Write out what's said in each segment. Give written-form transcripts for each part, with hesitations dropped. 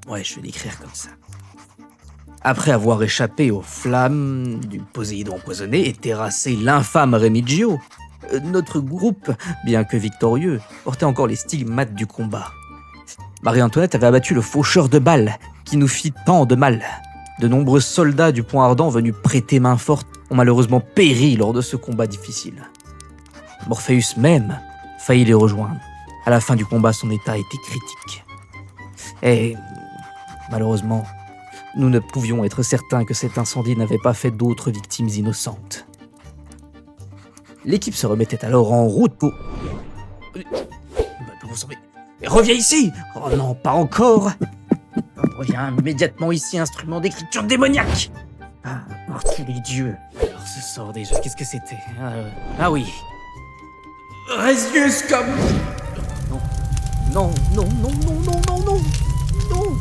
Ouais, je vais l'écrire comme ça. Après avoir échappé aux flammes du Poséidon empoisonné et terrassé l'infâme Remigio, notre groupe, bien que victorieux, portait encore les stigmates du combat. Marie-Antoinette avait abattu le faucheur de balles, qui nous fit tant de mal. De nombreux soldats du Point Ardent venus prêter main forte ont malheureusement péri lors de ce combat difficile. Morpheus même faillit les rejoindre. À la fin du combat, son état était critique. Et malheureusement, nous ne pouvions être certains que cet incendie n'avait pas fait d'autres victimes innocentes. L'équipe se remettait alors en route pour... Reviens ici! Oh non, pas encore! Reviens immédiatement ici, instrument d'écriture démoniaque! Ah, par tous les dieux! Alors ce sort déjà, qu'est-ce que c'était? Ah oui! Résius comme... Non, non, non, non, non, non, non, non!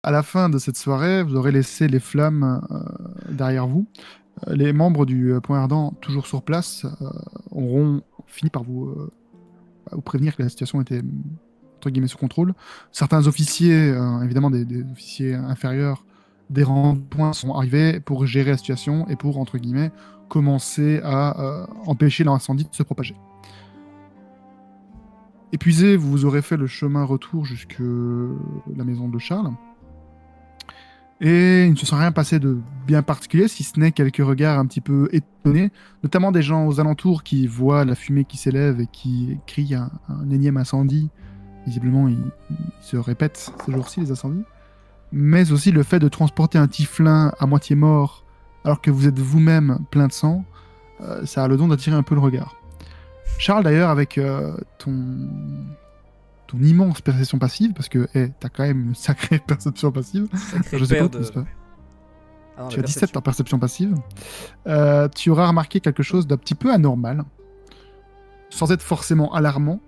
À la fin de cette soirée, vous aurez laissé les flammes derrière vous. Les membres du Point Ardent, toujours sur place, auront fini par vous prévenir que la situation était entre guillemets sous contrôle. Certains officiers, évidemment des officiers inférieurs des rangs de points, sont arrivés pour gérer la situation et pour, entre guillemets, commencer à empêcher l'incendie de se propager. Épuisé, vous aurez fait le chemin retour jusque la maison de Charles. Et il ne se sent rien passé de bien particulier, si ce n'est quelques regards un petit peu étonnés, notamment des gens aux alentours qui voient la fumée qui s'élève et qui crient un énième incendie. Visiblement, il se répète ces jours-ci, les incendies. Mais aussi le fait de transporter un tieflin à moitié mort, alors que vous êtes vous-même plein de sang, ça a le don d'attirer un peu le regard. Charles, d'ailleurs, avec ton immense perception passive, parce que t'as quand même une sacrée perception passive. Sacrée Je sais pas, paire de... Ah non, tu la as 17 en perception passive. Tu auras remarqué quelque chose d'un petit peu anormal, sans être forcément alarmant.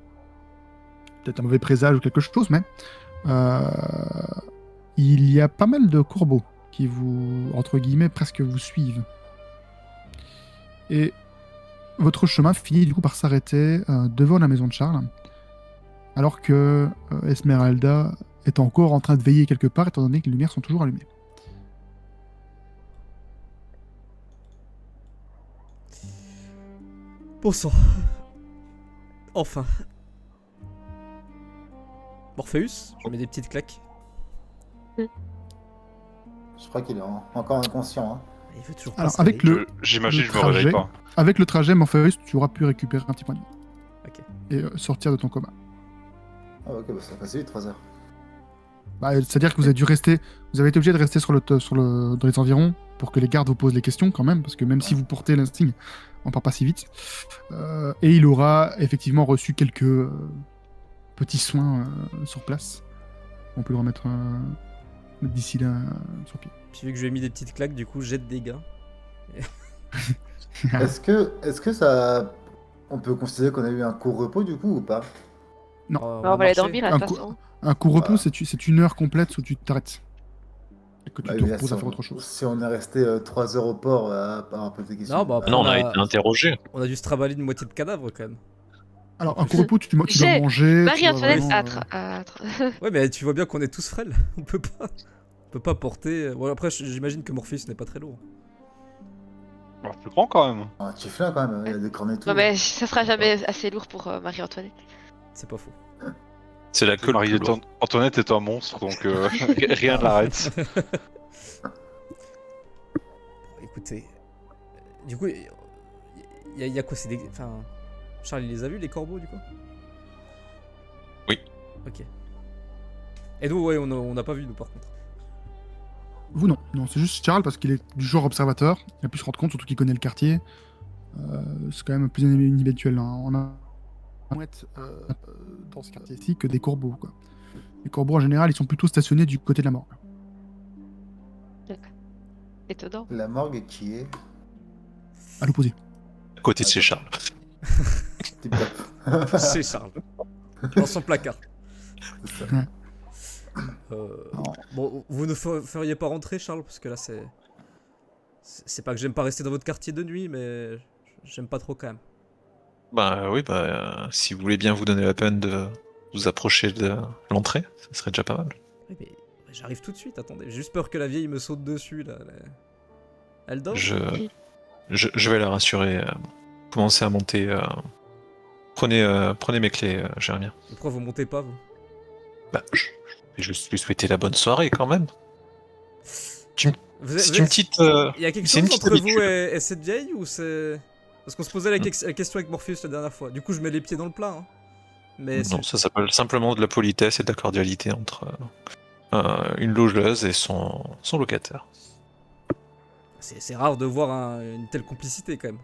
Peut-être un mauvais présage ou quelque chose, mais il y a pas mal de corbeaux qui vous, entre guillemets, presque vous suivent. Et votre chemin finit du coup par s'arrêter devant la maison de Charles, alors que Esmeralda est encore en train de veiller quelque part, étant donné que les lumières sont toujours allumées. Bon sang. Enfin. Morpheus, je mets des petites claques. Je crois qu'il est encore inconscient. Hein. Il veut toujours pas Alors, se avec réveiller. J'imagine le que je me réveille trajet, pas. Avec le trajet, Morpheus, tu auras pu récupérer un petit point de vie. Ok. Et sortir de ton coma. Ah ok, bah ça passe vite, 3 heures. Bah, c'est-à-dire que vous avez été obligé de rester dans les environs pour que les gardes vous posent les questions quand même, parce que même si vous portez l'insigne, on part pas si vite. Et il aura effectivement reçu quelques petits soins sur place. On peut le remettre d'ici là sur pied. Puis vu que je lui ai mis des petites claques, du coup, jet de dégâts. Est-ce que ça... On peut considérer qu'on a eu un court repos du coup ou pas? Non. On On va aller marché. dormir là, de toute façon. Un coup repos, Ah. c'est une heure complète où tu t'arrêtes. Et que tu Bah, te mais là, reposes si à faire on- autre chose. Si on est resté 3 heures au port à poser des questions... Non, bah, après, Non, on on a a- été interrogé. On a dû se travailler une moitié de cadavre quand même. Alors, un coup repos, tu dois sais, manger. Marie-Antoinette, à Ouais, mais tu vois bien qu'on est tous frêles. On peut pas porter. Bon, après, j'imagine que Morpheus n'est pas très lourd. Alors, plus grand quand même. Un tieflin quand même, il y a des cornets et tout. Non mais ça sera jamais assez lourd pour Marie-Antoinette. C'est pas faux. C'est la queue. Marie-Antoinette est un monstre, donc rien ne l'arrête. Écoutez. Du coup, il y a quoi? C'est des. Enfin. Charles, il les a vus, les corbeaux, du coup? Oui. Ok. Et nous, ouais, on n'a pas vu, nous, par contre. Vous, non. Non, c'est juste Charles parce qu'il est du genre observateur. Il a pu se rendre compte, surtout qu'il connaît le quartier. C'est quand même plus inhabituel. Hein. On a mouette dans ce quartier-ci que des corbeaux. Quoi. Les corbeaux, en général, ils sont plutôt stationnés du côté de la morgue. Étonnant. La morgue qui est... À l'opposé. À côté de chez Charles. Tip top. C'est Charles. Dans son placard. C'est ça. Bon, vous ne feriez pas rentrer, Charles, parce que là, c'est pas que j'aime pas rester dans votre quartier de nuit, mais j'aime pas trop quand même. Bah oui, si vous voulez bien vous donner la peine de vous approcher de l'entrée, ça serait déjà pas mal. Oui, mais j'arrive tout de suite, attendez. J'ai juste peur que la vieille me saute dessus, là. Elle dort? Je vais la rassurer. Commencez à monter. Prenez mes clés, Jérémien. Pourquoi vous montez pas, vous? Bah, je vais juste lui souhaiter la bonne soirée quand même. C'est une petite. Il y a quelque c'est une chose petite entre habitude. vous et cette vieille, ou c'est... Parce qu'on se posait la question avec Morpheus la dernière fois. Du coup, je mets les pieds dans le plat. Hein. Mais Non, ça s'appelle simplement de la politesse et de la cordialité entre une logeuse et son locataire. c'est rare de voir une telle complicité, quand même.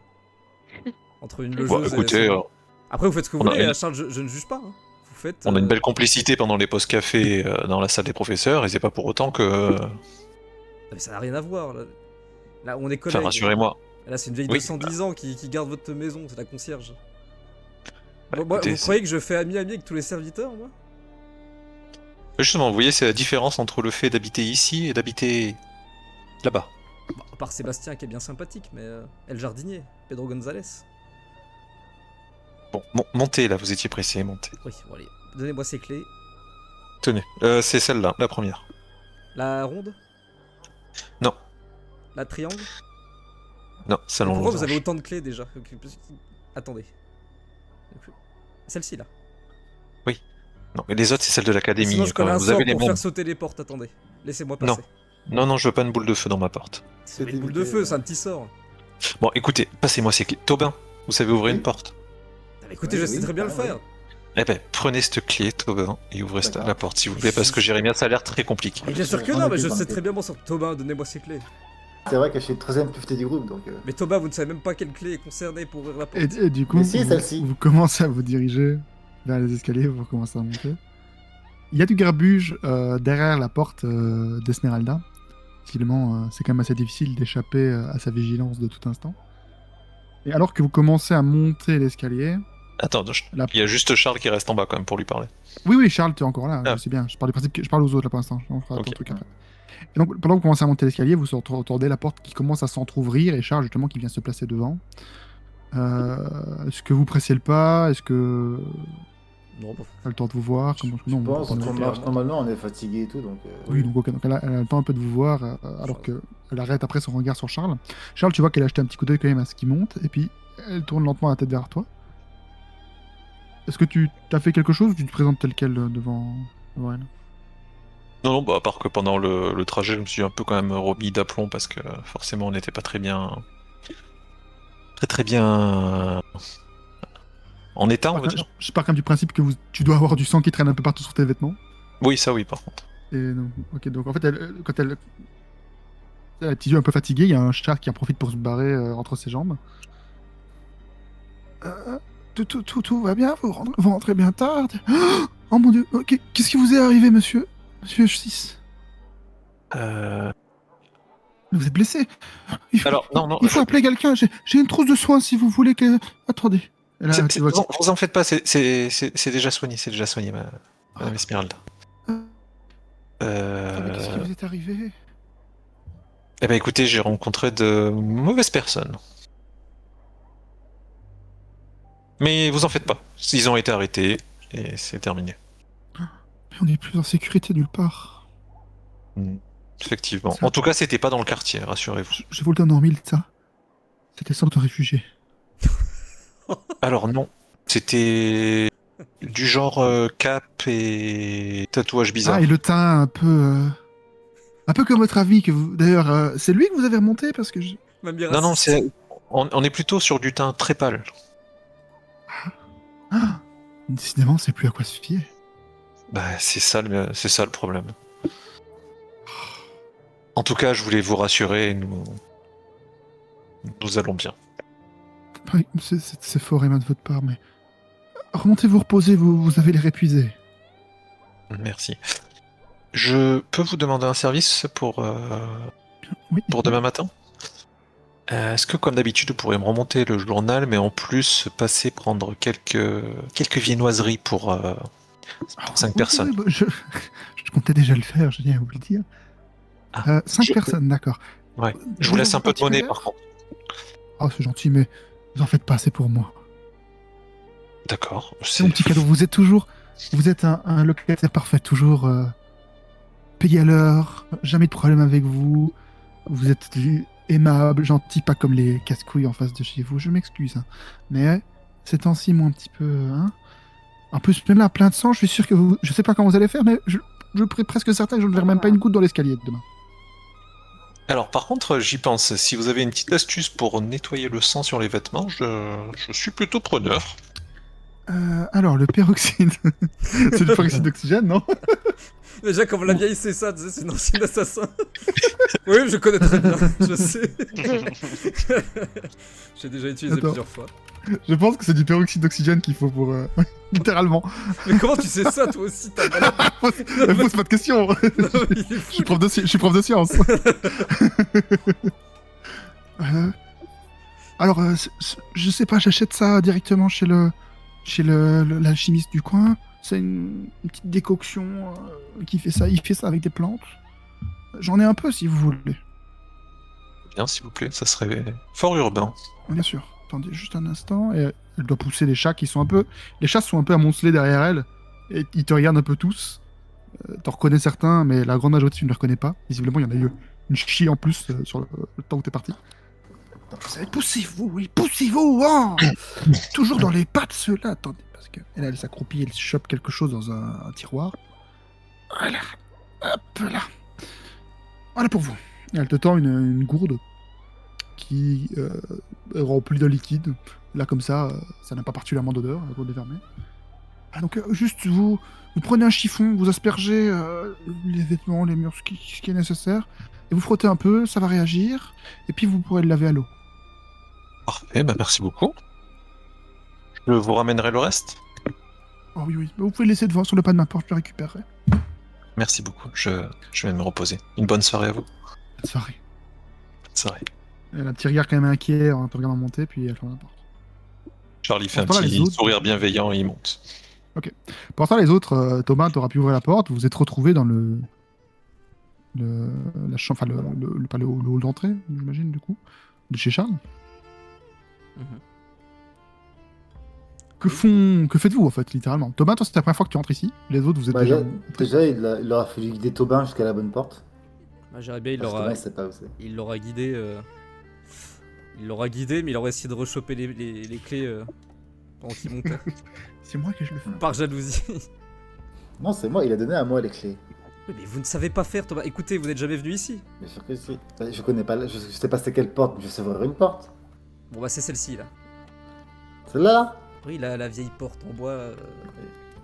Entre une Bon, logeuse écoutez, et son... Après, vous faites ce que vous on a voulez, une- hein, Charles, je ne juge pas. Hein. Vous faites... on a une belle complicité pendant les postes café dans la salle des professeurs et c'est pas pour autant que. Mais ça n'a rien à voir, là. Là, on est collègues. Enfin, rassurez-moi. Là, c'est une vieille Oui, de 110 ans qui garde votre maison, c'est la concierge. Bah, Moi, écoutez, vous croyez que je fais ami avec tous les serviteurs, moi? Justement, vous voyez, c'est la différence entre le fait d'habiter ici et d'habiter là-bas. Bon, à part Sébastien qui est bien sympathique, mais... et le jardinier, Pedro González. Bon, montez là, vous étiez pressé, montez. Oui, bon allez, donnez-moi ces clés. Tenez, c'est celle-là, la première. La ronde? Non. La triangle? Non, salon Pourquoi vous losange. avez autant de clés déjà? Attendez. Celle-ci là. Non, mais les autres, c'est celle de l'académie. Sinon je quand connais un vous sort avez les pour bombes. faire sauter les portes, attendez. Laissez-moi passer. Non, je veux pas une boule de feu dans ma porte. C'est une boule de feu, c'est un petit sort. Bon, écoutez, passez-moi ces clés. Tobin, vous savez ouvrir Oui. une porte? Ah, mais écoutez, Oui, je sais oui, très bien le ah, faire. Eh ben, prenez cette clé, Tobin, et ouvrez D'accord. la porte, s'il vous plaît, parce que Jérémia, ça a l'air très compliqué. Mais bien sûr que J'en non, ai mais je plus, sais j'en ai très plus. bien mon sort. Thomas, donnez-moi ces clés. C'est vrai que je suis le 13ème plus futé du groupe, donc. Mais Thomas, vous ne savez même pas quelle clé est concernée pour ouvrir la porte. Et du coup, Mais si, celle-ci. vous commencez à vous diriger vers les escaliers, vous recommencez à monter. Il y a du grabuge derrière la porte d'Esmeralda. Visiblement, c'est quand même assez difficile d'échapper à sa vigilance de tout instant. Et alors que vous commencez à monter l'escalier... Attends, il y a juste Charles qui reste en bas quand même pour lui parler. Oui, Charles, tu es encore là, Ah. je sais bien. Je parle du principe que je parle aux autres là pour l'instant. On fera Ok. ton truc après. Et donc, pendant que vous commencez à monter l'escalier, vous entendez la porte qui commence à s'entrouvrir et Charles, justement, qui vient se placer devant. Est-ce que vous pressez le pas? Est-ce que... Non, bah, Elle a le temps de vous voir? Comment... Je Non, pense vous- qu'on marche normalement, on est fatigué et tout, donc. Oui, donc, ok, donc elle a le temps un peu de vous voir, alors qu'elle arrête après son regard sur Charles. Charles, tu vois qu'elle a jeté un petit coup d'œil quand même à ce qui monte, et puis elle tourne lentement la tête vers toi. Est-ce que tu as fait quelque chose ou tu te présentes tel quel devant elle? Non, bah, à part que pendant le trajet, je me suis un peu quand même remis d'aplomb parce que forcément, on n'était pas très bien. Très bien. En état, on va dire. Je pars quand même du principe que tu dois avoir du sang qui traîne un peu partout sur tes vêtements. Oui, ça, oui, par contre. Et donc, ok, donc en fait, quand elle a les petits yeux un peu fatigués, il y a un chat qui en profite pour se barrer entre ses jambes. Tout va bien, vous rentrez bien tard. Oh mon dieu, ok, qu'est-ce qui vous est arrivé, monsieur? Monsieur H6? Vous êtes blessé? Alors, non, Il faut appeler quelqu'un, j'ai une trousse de soins si vous voulez que... Attendez. Et là, tu vois vous en faites pas, c'est déjà soigné, Madame Esmeralda. mais qu'est-ce qui vous est arrivé? Eh ben écoutez, j'ai rencontré de mauvaises personnes. Mais vous en faites pas, ils ont été arrêtés et c'est terminé. Mais on n'est plus en sécurité nulle part. Effectivement. Ça- En tout cas, c'était pas dans le quartier, rassurez-vous. Je vous le donne en mille, ça. C'était sorte de réfugiés. Alors non, c'était du genre cap et tatouage bizarre. Ah, et le teint un peu... Un peu comme votre avis, que vous... D'ailleurs, c'est lui que vous avez remonté parce que... même bien Non, raciste. on est plutôt sur du teint très pâle. Ah, décidément, c'est plus à quoi se fier. Bah, c'est ça le problème. En tout cas, je voulais vous rassurer, nous allons bien. Oui, c'est fort aimable de votre part, mais... Remontez vous reposer, vous avez l'air épuisé. Merci. Je peux vous demander un service pour Oui. demain matin? Est-ce que, comme d'habitude, vous pourriez me remonter le journal, mais en plus passer prendre quelques viennoiseries pour 5 Oui, personnes? oui, je comptais déjà le faire, je viens à vous le dire. Ah, 5 personnes, d'accord. ouais. Je Des vous laisse raisons un peu de monnaie, particulières par contre. Oh, c'est gentil, mais vous en faites pas assez pour moi. D'accord. C'est mon petit cadeau. Vous êtes un locataire parfait, toujours payé à l'heure, jamais de problème avec vous. Vous êtes aimable, gentil, pas comme les casse-couilles en face de chez vous. Je m'excuse, hein. Mais ces temps-ci, moi, un petit peu, hein. En plus, même là, plein de sang, je suis sûr que vous. Je sais pas comment vous allez faire, mais je suis presque certain que je ne verrai même pas une goutte dans l'escalier demain. Alors, par contre, j'y pense. Si vous avez une petite astuce pour nettoyer le sang sur les vêtements, je suis plutôt preneur. Alors, le peroxyde. C'est le peroxyde d'oxygène, non? Déjà, comme la vieille, c'est ça, tu sais, c'est une ancienne assassin. Oui, je connais très bien, je sais. J'ai déjà utilisé Attends. plusieurs fois. Je pense que c'est du peroxyde d'oxygène qu'il faut pour. Littéralement. Mais comment tu sais ça, toi aussi, t'as malade? Pose pas de questions. Non, mais il est Je fou. suis prof de sciences. Euh, Alors, je sais pas, j'achète ça directement chez l'alchimiste du coin. C'est une petite décoction qui fait ça. Il fait ça avec des plantes. J'en ai un peu si vous voulez. Bien, s'il vous plaît, ça serait fort urbain. Bien sûr. Attendez juste un instant. Et elle doit pousser les chats qui sont un peu. Les chats sont un peu amoncelés derrière elle. Et ils te regardent un peu tous. T'en reconnais certains, mais la grande majorité, tu ne les reconnais pas. Visiblement, il y en a eu une chier en plus sur le temps où t'es parti. Vous savez, poussez-vous, oui, poussez-vous, oh toujours dans les pattes, ceux-là. Attendez, parce que elle s'accroupit, elle chope quelque chose dans un tiroir. Voilà, hop là. Voilà pour vous. Et elle te tend une gourde qui est remplie de liquide. Là, comme ça n'a pas particulièrement d'odeur, la gourde est fermée. Ah, donc, juste, vous prenez un chiffon, vous aspergez les vêtements, les murs, ce qui est nécessaire, et vous frottez un peu, ça va réagir, et puis vous pourrez le laver à l'eau. Parfait, bah merci beaucoup. Je vous ramènerai le reste. Oh oui, oui. Vous pouvez le laisser devant sur le pas de ma porte, je le récupérerai. Merci beaucoup, je vais me reposer. Une bonne soirée à vous. Bonne soirée. Bonne soirée. Elle a un petit regard quand même inquiet en te regardant monter, puis elle ferme la porte. Charlie fait un Pourtant, les petit autres- sourire bienveillant et il monte. Pour ça, les autres, Thomas, t'auras pu ouvrir la porte, vous vous êtes retrouvés dans la chambre, enfin, pas le hall d'entrée, j'imagine, du coup, de chez Charles. Mhm. Que faites-vous, en fait, littéralement? Thomas, toi, c'est la première fois que tu rentres ici. Les autres, vous êtes Bah, déjà... il aura fallu guider Tobin jusqu'à la bonne porte. Bah, j'irais bien, Parce que Tobin, il sait pas où c'est. il l'aura guidé. Il l'aura guidé, mais il aurait essayé de rechoper les clés pendant qu'il montait. C'est moi que je le fais. Par jalousie. Non, c'est moi, il a donné à moi les clés. Oui, mais vous ne savez pas faire, Thomas. Écoutez, vous n'êtes jamais venu ici. Bien sûr que si. Bah, je connais pas, je sais pas c'est quelle porte, mais je sais ouvrir une porte. Bon, bah, c'est celle-ci, là. Celle-là, là. Oui, la vieille porte en bois.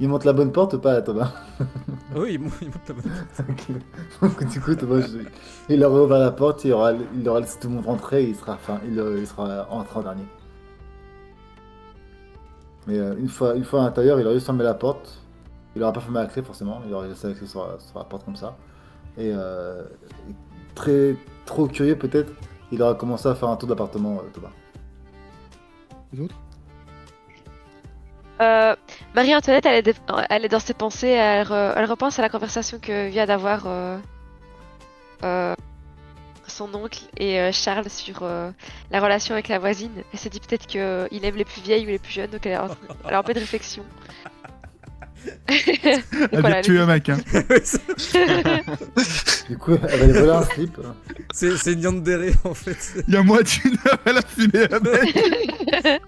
Il monte la bonne porte ou pas, Tobin? Oui, il monte la bonne porte. Ok. Donc, du coup, Tobin, il aura ouvert la porte, il aura laissé tout le monde rentrer, et il sera entré en dernier. Mais une fois à l'intérieur, il aurait juste fermé la porte. Il aura pas fermé la clé forcément, il aurait laissé la clé sur la porte comme ça. Et trop curieux peut-être, il aura commencé à faire un tour d'appartement, Tobin. Les autres? Marie-Antoinette, elle est dans ses pensées, elle repense à la conversation que vient d'avoir son oncle et Charles sur la relation avec la voisine. Elle s'est dit peut-être qu'il aime les plus vieilles ou les plus jeunes, donc elle a un peu de réflexion. Elle Voilà, vient de tuer un mec, hein. Du coup, elle va aller voler un slip. C'est une yandere, en fait. Il y a moi d'une heure, elle a fumé un mec.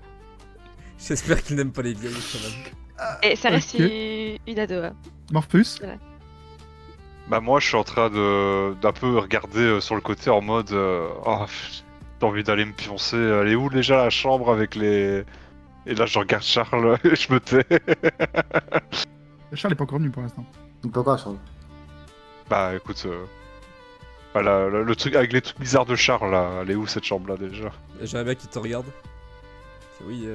J'espère qu'il n'aime pas les vieilles, quand même. Et ça reste Ok. une ado. Hein. Morphus? Bah moi je suis en train d'un peu regarder sur le côté en mode j'ai envie d'aller me pioncer. Elle est où déjà la chambre avec les... Et là je regarde Charles et je me tais. Charles est pas encore venu pour l'instant. Donc pas quoi, Charles. Bah écoute, bah, le truc avec les trucs bizarres de Charles là, elle est où cette chambre là déjà? J'aimerais bien qu'il te regarde. Oui,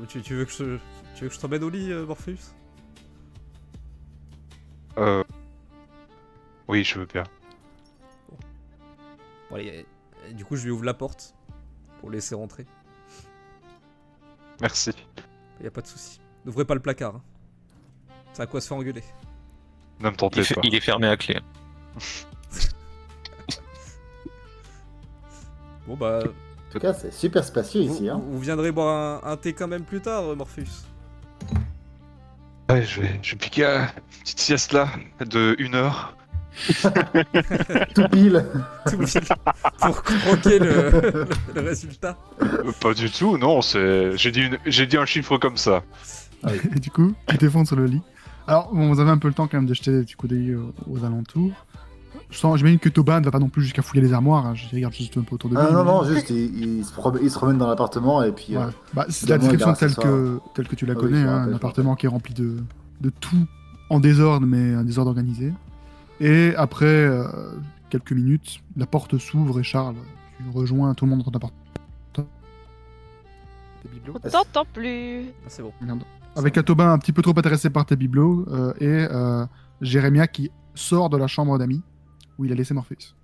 tu veux que je t'emmène au lit, Morpheus? Oui je veux bien. Bon, allez, Et du coup, je lui ouvre la porte pour le laisser rentrer. Merci. Y a pas de souci. N'ouvrez pas le placard. Hein. C'est à quoi se faire engueuler. Ne me tentez pas. Il est fermé à clé. Bon bah, En tout cas, c'est super spacieux ici. Hein. vous viendrez boire un thé quand même plus tard, Morpheus. Ouais, je vais piquer une petite sieste là, de 1 heure. Tout pile. Tout pile pour croquer le résultat. Pas du tout, non, j'ai dit un chiffre comme ça. Et du coup, tu t'effondres sur le lit. Alors, bon, vous avez un peu le temps quand même de jeter des petits coups d'œil aux alentours. J'imagine que Toba ne va pas non plus jusqu'à fouiller les armoires. Hein. Je regarde juste un peu autour de lui. Ah, non, mais- non, juste il se promène dans l'appartement et puis. Ouais. Bah, c'est la évidemment, il description verra ce telle que tu la Ah oui, connais. je me Hein, rappelle, un je appartement qui est rempli de tout en désordre, mais un désordre organisé. Et après quelques minutes, la porte s'ouvre et Charles, tu rejoins tout le monde dans ton appartement. Tes bibelots. On t'entend plus. Ah, c'est bon. Regarde. Avec un Tobin un petit peu trop intéressé par tes bibelots et Jérémia qui sort de la chambre d'amis où il a laissé Morpheus.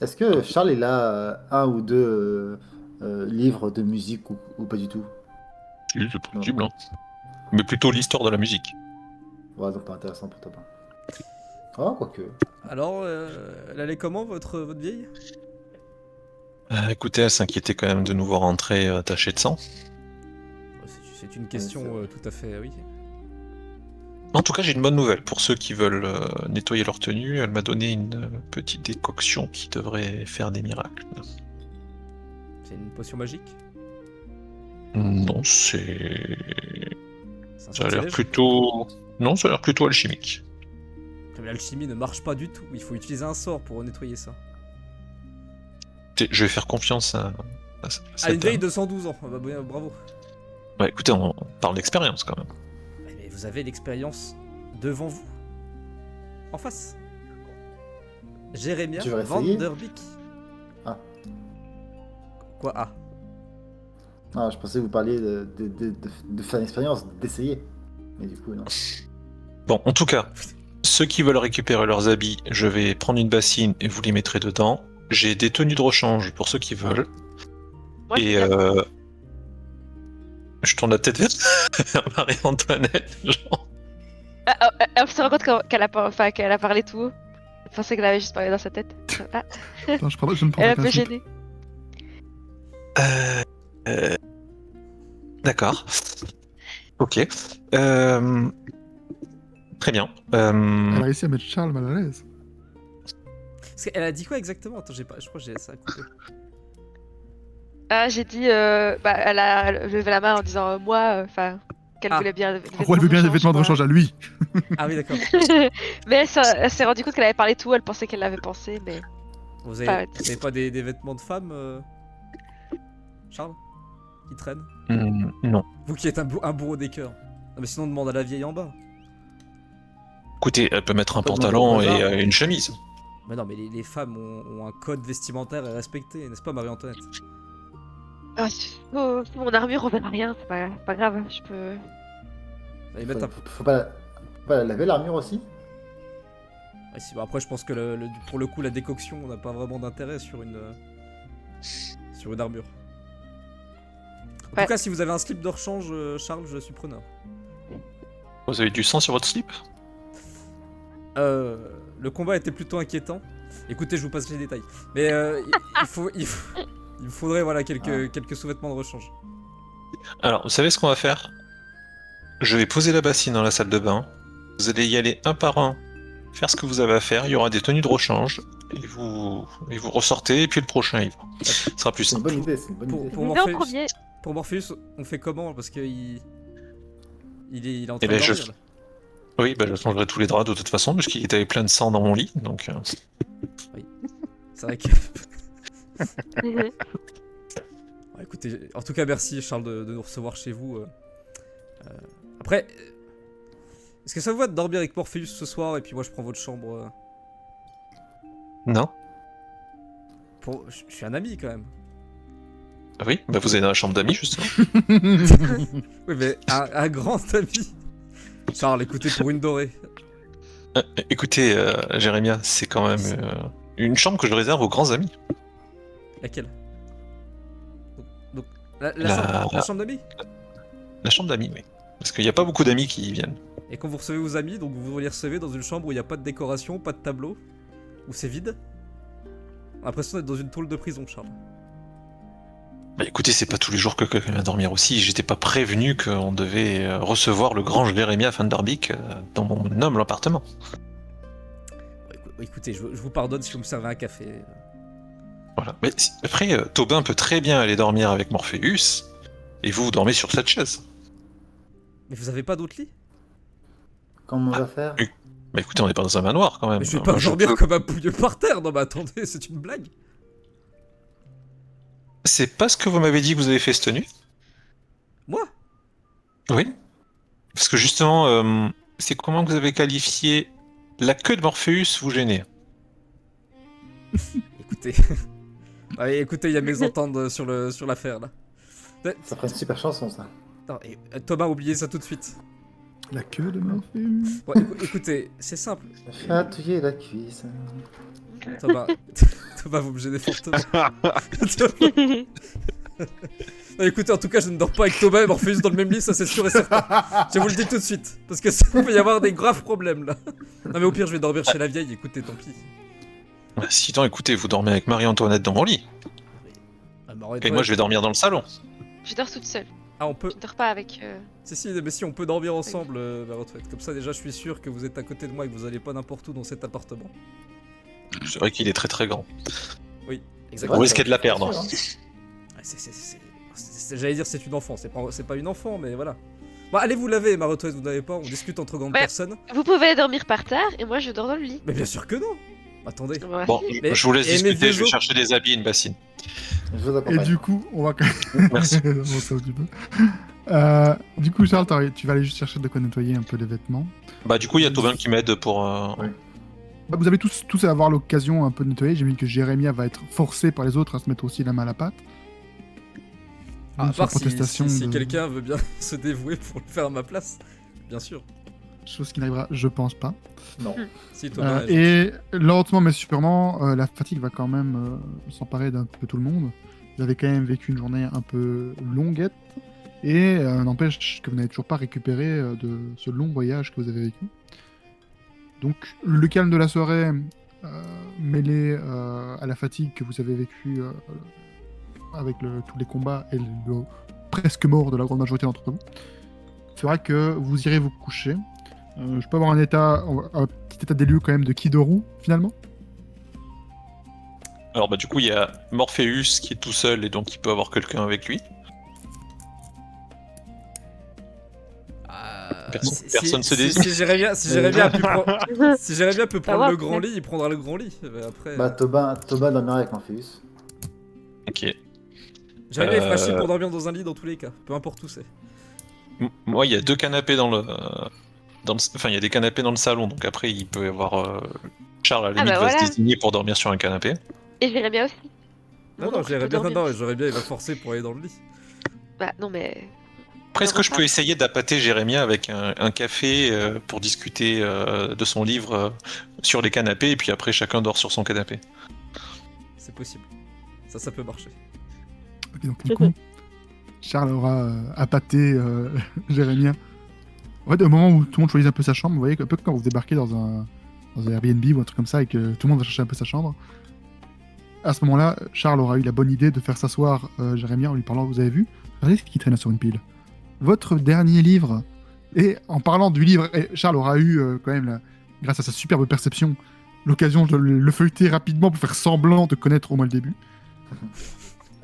Est-ce que Charles il a un ou deux livres de musique ou pas du tout? C'est possible, hein. Mais plutôt l'histoire de la musique. Ouais, donc pas intéressant pour Tobin. Ah, quoique. Alors, elle allait comment, votre vieille? Écoutez, elle s'inquiétait quand même de nous voir rentrer tachée de sang. C'est une question Ouais, tout à fait, oui. En tout cas, j'ai une bonne nouvelle. Pour ceux qui veulent nettoyer leur tenue, elle m'a donné une petite décoction qui devrait faire des miracles. C'est une potion magique? Non, c'est... C'est un Ça a l'air sortilège? plutôt... Non, ça a l'air plutôt alchimique. Mais l'alchimie ne marche pas du tout. Il faut utiliser un sort pour nettoyer ça. Je vais faire confiance à Ah, cette une vieille dame. de 112 ans. Ah bah, bravo. Ouais, écoutez, on parle d'expérience quand même. Mais vous avez l'expérience devant vous. En face. Jérémia Tu veux essayer Vanderbeek. Ah. Quoi? Ah. Ah, je pensais que vous parliez de faire une expérience, d'essayer. Mais du coup, non. Bon, en tout cas, ceux qui veulent récupérer leurs habits, je vais prendre une bassine et vous les mettrez dedans. J'ai des tenues de rechange pour ceux qui veulent. Moi, je Et suis bien. je tourne la tête vers Marie-Antoinette. Genre. On se rend compte qu'elle a parlé tout haut. Je pensais qu'elle avait juste parlé dans sa tête. Ah, Attends, je ne prends elle est pas un peu principe. gênée. D'accord. Ok. Très bien. Elle a réussi à mettre Charles mal à l'aise. Parce qu'elle a dit quoi exactement? Attends, j'ai pas. Je crois que j'ai ça à couper. Ah, j'ai dit, elle a levé la main en disant moi, qu'elle Ah. voulait bien. Pourquoi elle veut bien des vêtements de rechange à lui? Ah oui, d'accord. Mais elle s'est rendue compte qu'elle avait parlé tout, elle pensait qu'elle l'avait pensé, mais. Vous avez pas des vêtements de femme, Charles? Qui traînent? Non. Vous qui êtes un bourreau des cœurs. Non, mais sinon, on demande à la vieille en bas. Écoutez, elle peut mettre un Pas de pantalon manteau, et bazar. une chemise. Mais non, mais les femmes ont un code vestimentaire à respecter, n'est-ce pas, Marie-Antoinette? Ah, mon armure, on verra rien, c'est pas grave, je peux. Vous allez mettre un... Faut pas la laver l'armure aussi? Ouais, si, bah après, je pense que pour le coup, la décoction, on n'a pas vraiment d'intérêt sur une armure. En Ouais. tout cas, si vous avez un slip de rechange, Charles, je suis preneur. Vous avez du sang sur votre slip? Le combat était plutôt inquiétant. Écoutez, je vous passe les détails. Mais il me faudrait voilà, quelques sous-vêtements de rechange. Alors, vous savez ce qu'on va faire? Je vais poser la bassine dans la salle de bain. Vous allez y aller un par un, faire ce que vous avez à faire. Il y aura des tenues de rechange. Et vous ressortez, et puis le prochain, il va. Ce sera plus C'est une simple. bonne idée, c'est une bonne idée. Pour Mais en Morpheus, premier. pour Morpheus, on fait comment? Parce que il est en Eh train ben, de je- dormir, là. Oui, bah, je changerai tous les draps de toute façon, parce qu'il était plein de sang dans mon lit. Donc, C'est vrai que... Ouais, écoutez, en tout cas, merci Charles de nous recevoir chez vous. Après, est-ce que ça vous va de dormir avec Morpheus ce soir et puis moi je prends votre chambre non. Je suis un ami quand même. Ah oui, bah, vous êtes dans la chambre d'amis, justement. Oui, mais un grand ami. Charles, écoutez, pour une dorée. Écoutez, Jérémia, c'est quand même Une chambre que je réserve aux grands amis. Laquelle? Donc, la La- chambre, la chambre d'amis. La chambre d'amis, oui. Parce qu'il n'y a pas beaucoup d'amis qui y viennent. Et quand vous recevez vos amis, donc vous les recevez dans une chambre où il n'y a pas de décoration, pas de tableau, où c'est vide. On a l'impression d'être dans une tôle de prison, Charles. Bah écoutez, c'est pas tous les jours que quelqu'un vient dormir aussi. J'étais pas prévenu qu'on devait recevoir le grand Jérémia Van Der Beek dans mon noble appartement. Écoutez, je vous pardonne si vous me servez un café. Voilà. Mais après, Tobin peut très bien aller dormir avec Morpheus, et vous dormez sur cette chaise. Mais vous avez pas d'autre lit? Comment on va faire? Bah écoutez, on n'est pas dans un manoir quand même. Mais je vais pas Moi, dormir peux- comme un pouilleux par terre. Non mais attendez, c'est une blague. C'est pas ce que vous m'avez dit que vous avez fait cette nuit? Moi? Oui. Parce que justement, c'est comment que vous avez qualifié la queue de Morpheus vous gênait. Écoutez. Ouais, écoutez, il y a mes ententes sur l'affaire là. Ça ferait une super chanson, ça. Non, Thomas, oubliez ça tout de suite. La queue de Morpheus. Bon, écoutez, c'est simple. Chatouiller la cuisse. Thomas, Thomas, vous me gênez fortement. Non, écoutez, en tout cas, je ne dors pas avec Thomas et Morpheus dans le même lit, ça c'est sûr et certain. Je vous le dis tout de suite, parce que ça peut y avoir des graves problèmes là. Non mais au pire, je vais dormir chez la vieille, écoutez, tant pis. Bah, sinon, écoutez, vous dormez avec Marie-Antoinette dans mon lit. Ah, bah, Et moi, je vais dormir dans le salon. Je dors toute seule. Ah, on peut. Je dors pas avec. Si, mais si, on peut dormir ensemble, Marie-Antoinette. Comme ça, déjà, je suis sûr que vous êtes à côté de moi et que vous allez pas n'importe où dans cet appartement. C'est vrai qu'il est très très grand. Oui, On exactement. risquait de la perdre. Bien sûr, Ouais, j'allais dire c'est une enfant, c'est pas une enfant, mais voilà. Bon, allez vous laver, Marie-Antoinette, vous n'avez pas, on discute entre grandes Ouais. personnes. Vous pouvez dormir par terre et moi je dors dans le lit. Mais bien sûr que non. Attendez. Ouais. Bon, Mais- je vous laisse et mes discuter, vieux je vais os chercher des habits et une bassine. Je vous Et accompagne. du coup, on va. Merci. Bon, ça, un petit peu. Du coup, Charles, tu vas aller juste chercher de quoi nettoyer un peu les vêtements. Bah du coup, il y a Tobin qui m'aide pour... Bah, vous avez tous à avoir l'occasion un peu de nettoyer. J'imagine que Jérémia va être forcé par les autres à se mettre aussi la main à la pâte. À Donc, part sans si protestation de- quelqu'un veut bien se dévouer pour le faire à ma place, bien sûr. Chose qui n'arrivera, je pense pas. Non. Si Thomas. Et lentement mais sûrement, la fatigue va quand même s'emparer d'un peu tout le monde. Vous avez quand même vécu une journée un peu longuette. Et n'empêche que vous n'avez toujours pas récupéré de ce long voyage que vous avez vécu. Donc le calme de la soirée, mêlé à la fatigue que vous avez vécue avec tous les combats et le presque mort de la grande majorité d'entre vous, fera que vous irez vous coucher. Je peux avoir un petit état des lieux quand même de Kidoru, finalement. Alors bah du coup, il y a Morpheus qui est tout seul et donc il peut avoir quelqu'un avec lui. Personne se désigne. Si Jérémia peut prendre voir, le grand peut-être. lit, il prendra le grand lit. Mais après, Bah, Tobin dormira avec Morpheus. Ok. Jérémia est fragile pour dormir dans un lit dans tous les cas, peu importe où c'est. Moi, il y a deux canapés dans le... Enfin, il y a des canapés dans le salon, donc après, il peut y avoir... Charles, à la Ah limite, bah va voilà. se désigner pour dormir sur un canapé. Et Jérémia aussi. Non, donc, je peux dormir. Jérémia il va forcer pour aller dans le lit. Bah non mais. Après, est-ce que je peux essayer d'appâter Jérémia avec un café pour discuter de son livre sur les canapés, et puis après, chacun dort sur son canapé? C'est possible. Ça peut marcher. Et donc du coup, Charles aura appâté Jérémia. En fait, au moment où tout le monde choisit un peu sa chambre, vous voyez un peu quand vous débarquez dans un Airbnb ou un truc comme ça et que tout le monde va chercher un peu sa chambre. À ce moment-là, Charles aura eu la bonne idée de faire s'asseoir Jérémia en lui parlant, vous avez vu, regardez ce qui traîne sur une pile. Votre dernier livre. Et en parlant du livre, Charles aura eu quand même, grâce à sa superbe perception, l'occasion de le feuilleter rapidement pour faire semblant de connaître au moins le début.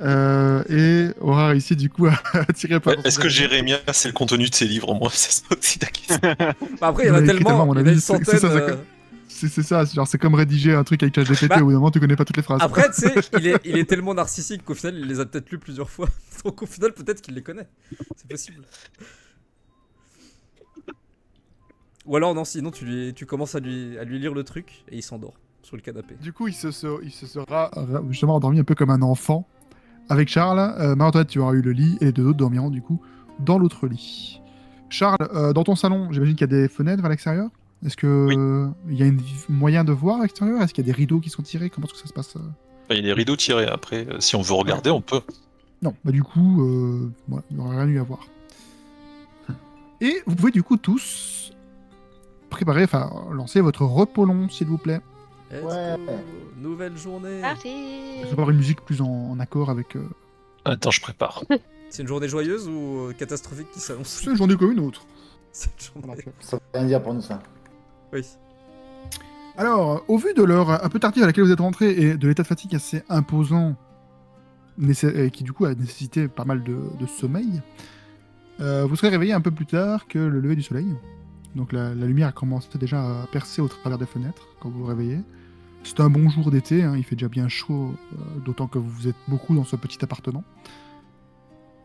Et aura réussi du coup à tirer par. Est-ce que Jérémia, c'est le contenu de ses livres, moi? C'est ça aussi la question. Bah après, il y en a Il a écrit tellement, à tellement, mon il y en a avis, une c'est centaine. ça, C'est ça, genre c'est comme rédiger un truc avec ChatGPT, Bah, au bout d'un moment tu connais pas toutes les phrases. Après, tu sais, il est tellement narcissique qu'au final, il les a peut-être lus plusieurs fois. Donc au final, peut-être qu'il les connaît. C'est possible. Ou alors, non, sinon, tu commences à lui lire le truc et il s'endort sur le canapé. Du coup, il se sera justement endormi un peu comme un enfant. Avec Charles, Marie-Antoinette, tu auras eu le lit et les deux autres dormiront du coup dans l'autre lit. Charles, dans ton salon, j'imagine qu'il y a des fenêtres vers l'extérieur? Est-ce que il y a un moyen de voir à l'extérieur? Est-ce qu'il y a des rideaux qui sont tirés? Comment est-ce que ça se passe? Il y a des rideaux tirés. Après, si on veut regarder, on peut. Non, bah du coup, voilà, il n'y aura rien eu à voir. Et vous pouvez du coup tous lancer votre repos long, s'il vous plaît. Let's Ouais. go. Nouvelle journée. Parti. Je vais avoir une musique plus en accord avec... Attends, je prépare. C'est une journée joyeuse ou catastrophique qui s'annonce? C'est une journée comme une autre. C'est une journée. Ça veut rien dire pour nous, ça. Oui. Alors, au vu de l'heure un peu tardive à laquelle vous êtes rentré et de l'état de fatigue assez imposant, qui du coup a nécessité pas mal de sommeil, vous serez réveillé un peu plus tard que le lever du soleil. Donc la lumière a commencé déjà à percer au travers des fenêtres quand vous vous réveillez. C'est un bon jour d'été, hein, il fait déjà bien chaud, d'autant que vous êtes beaucoup dans ce petit appartement.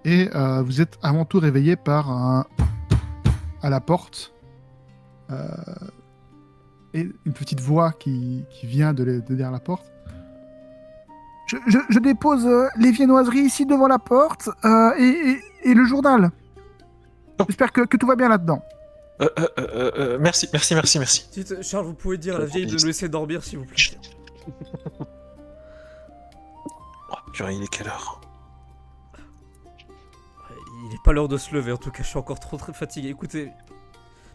Et vous êtes avant tout réveillé par à la porte. Et une petite voix qui vient de derrière la porte. Je dépose les viennoiseries ici devant la porte et le journal. Oh. J'espère que tout va bien là-dedans. Merci. Dites, Charles, vous pouvez dire à la vieille de nous laisser dormir, s'il vous plaît. Oh, purée, il est quelle heure? Il est pas l'heure de se lever, en tout cas, je suis encore trop très fatigué. Écoutez.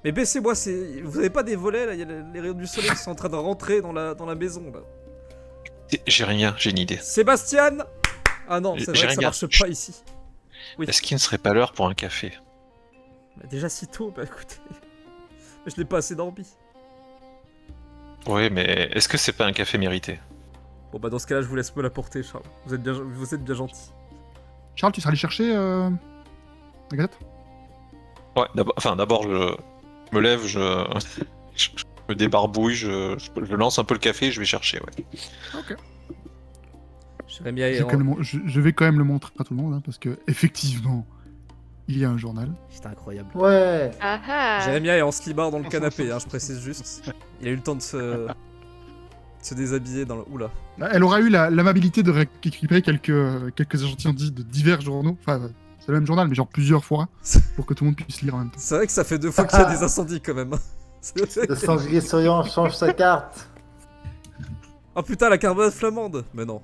Mais baissez-moi, vous avez pas des volets là? Il y a les rayons du soleil qui sont en train de rentrer dans la maison là. J'ai rien, j'ai une idée. Sébastien! Ah non, c'est vrai que ça Jérémia. marche pas ici. Oui. Est-ce qu'il ne serait pas l'heure pour un café? Bah, déjà si tôt, bah écoutez. Je l'ai pas assez dormi. Oui, mais est-ce que c'est pas un café mérité? Bon bah dans ce cas-là, je vous laisse me l'apporter, Charles. Vous êtes bien gentil. Charles, tu seras allé chercher la gazette? Ouais, d'abord je me lève, je me débarbouille, je lance un peu le café et je vais chercher, ouais. Ok. Jérémy Je vais quand même le montrer à tout le monde, hein, parce que effectivement, il y a un journal. C'était incroyable. Ouais. Ah ah. Jérémia est en slibard dans le canapé, hein, je précise juste. Il a eu le temps de se déshabiller dans le... Oula. Elle aura eu l'amabilité de récupérer quelques échantillons de divers journaux. Enfin, c'est le même journal, mais genre plusieurs fois, pour que tout le monde puisse lire en même temps. C'est vrai que ça fait 2 fois qu'il y a des incendies quand même. Le sanglier souriant change sa carte. Oh putain, la carbonate flamande. Mais non.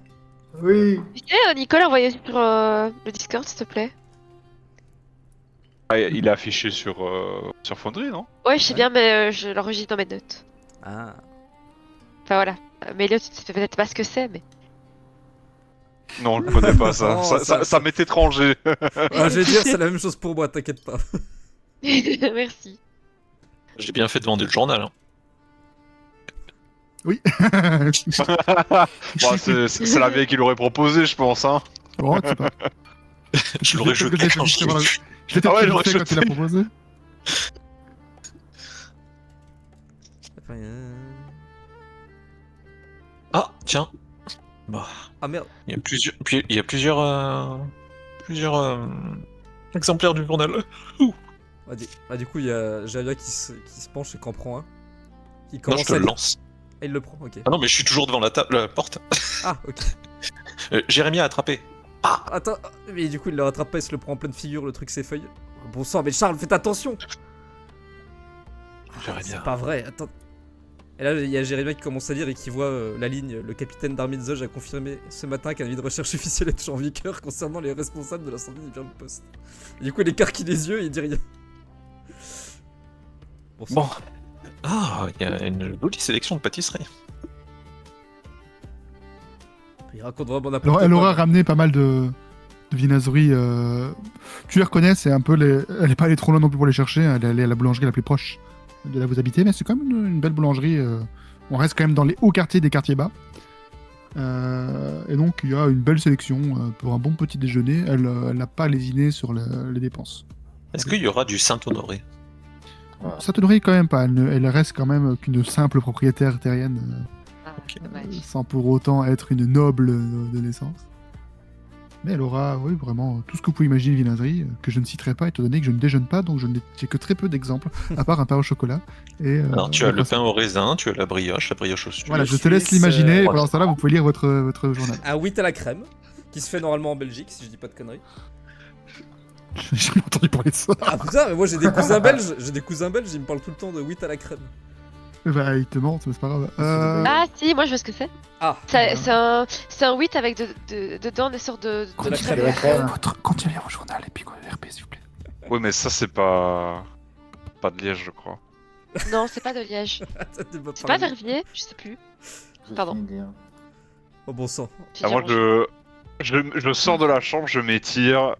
Oui. Tu sais, Nicolas, envoyez sur le Discord, s'il te plaît. Ah, il est affiché sur Foundry, non? Ouais, je sais bien, mais je l'enregistre dans mes notes. Ah. Enfin voilà. Mais là, tu sais peut-être pas ce que c'est, mais. Non, je connais pas ça. Non, Ça m'est étranger. Ah, je vais dire, c'est la même chose pour moi, t'inquiète pas. Merci. J'ai bien fait de vendre le journal. Hein. Oui. Bon, c'est la vieille qui l'aurait proposé, je pense. Hein. Bon, tu sais pas. Je l'aurais Je l'ai jeté fait quand vite je fait, l'ai voilà. vu. Je l'ai Ah ouais, fait j'aurais vite fait quand il a jeté. proposé. Ah, tiens. Bah, Ah merde. il y a plusieurs exemplaires du journal. Du coup, il y a Javia qui se penche et qui en prend un. Qui Non, commence je te à le lire. lance. Et il le prend, ok. Ah non, mais je suis toujours devant la porte. Ah, ok. Jérémy a attrapé. Attends, mais du coup, il le rattrape pas, il se le prend en pleine figure, le truc s'effeuille. Bon sang, mais Charles, faites attention! Jérémy. C'est pas vrai, attends. Et là, il y a Jérémy qui commence à lire et qui voit la ligne. Le capitaine d'armée de Zoj a confirmé ce matin qu'un avis de recherche officiel est en vigueur concernant les responsables de l'incendie du Viande Post. Et du coup, il écarquille les yeux et il dit rien. Sang. Bon. Ah, il y a une jolie sélection de pâtisseries. Il raconte vraiment n'importe Elle quoi. aura ramené pas mal de viennoiseries. Tu les reconnais, c'est un peu elle est pas allée trop loin non plus pour les chercher. Elle est allée à la boulangerie la plus proche de là où vous habitez, mais c'est quand même une belle boulangerie. On reste quand même dans les hauts quartiers des quartiers bas. Et donc il y a une belle sélection pour un bon petit déjeuner. Elle n'a pas lésiné sur les dépenses. Est-ce qu'il y aura du Saint-Honoré? Ça te devrait quand même pas. Elle reste quand même qu'une simple propriétaire terrienne, Ah, Ok. dommage. sans pour autant être une noble de naissance. Mais elle aura, oui, vraiment tout ce que vous pouvez imaginer de viennoiserie, que je ne citerai pas étant donné que je ne déjeune pas, donc j'ai que très peu d'exemples, à part un pain au chocolat. Et, Alors, tu as des le croissants. pain au raisin, tu as la brioche au sucre. Voilà, je te Suisse, laisse l'imaginer, et ouais. pendant ce temps-là, vous pouvez lire votre journal. Un wheat à la crème, qui se fait normalement en Belgique, si je dis pas de conneries. J'ai jamais entendu parler de ça. Ah putain, mais moi j'ai des cousins belges, ils me parlent tout le temps de wheat à la crème. Bah, il te ment, c'est pas grave. Ah si, moi je vois ce que c'est. Ah, C'est un 8 avec dedans des sortes de de la crème. La crème. Continuez vos journal et puis RP, s'il vous plaît. Oui, mais ça, c'est pas. Pas de liège, je crois. Non, c'est pas de liège. C'est pas Verviers, je sais plus. J'ai Pardon. aucune idée, hein. Oh bon sang. J'ai Ah, dit moi, bonjour. je sors de la chambre, je m'étire.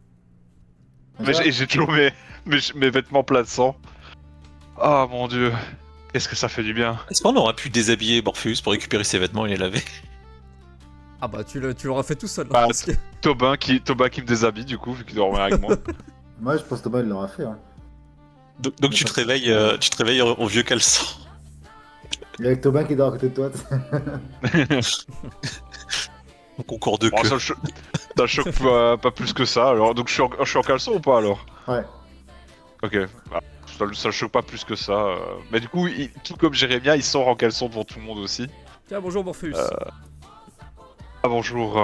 Mais j'ai toujours mes vêtements plats de sang. Ah mon dieu. Qu'est-ce que ça fait du bien. Est-ce qu'on aurait pu déshabiller Morpheus pour récupérer ses vêtements et les laver? Ah bah tu l'auras fait tout seul. Bah, parce que- Tobin qui me déshabille du coup, vu qu'il dormait avec moi. Moi, je pense que Thomas, il l'aura fait. Hein. Donc tu te réveilles au vieux caleçon. Et avec Thomas qui dort à côté de toi. Au concours de Bon, queue. ça choque pas plus que ça. Alors, donc je suis en caleçon ou pas alors? Ouais. Ok. Bah, ça le choque pas plus que ça. Mais du coup, tout comme Jérémia, il sort en caleçon devant tout le monde aussi. Tiens, bonjour Morpheus. Ah bonjour.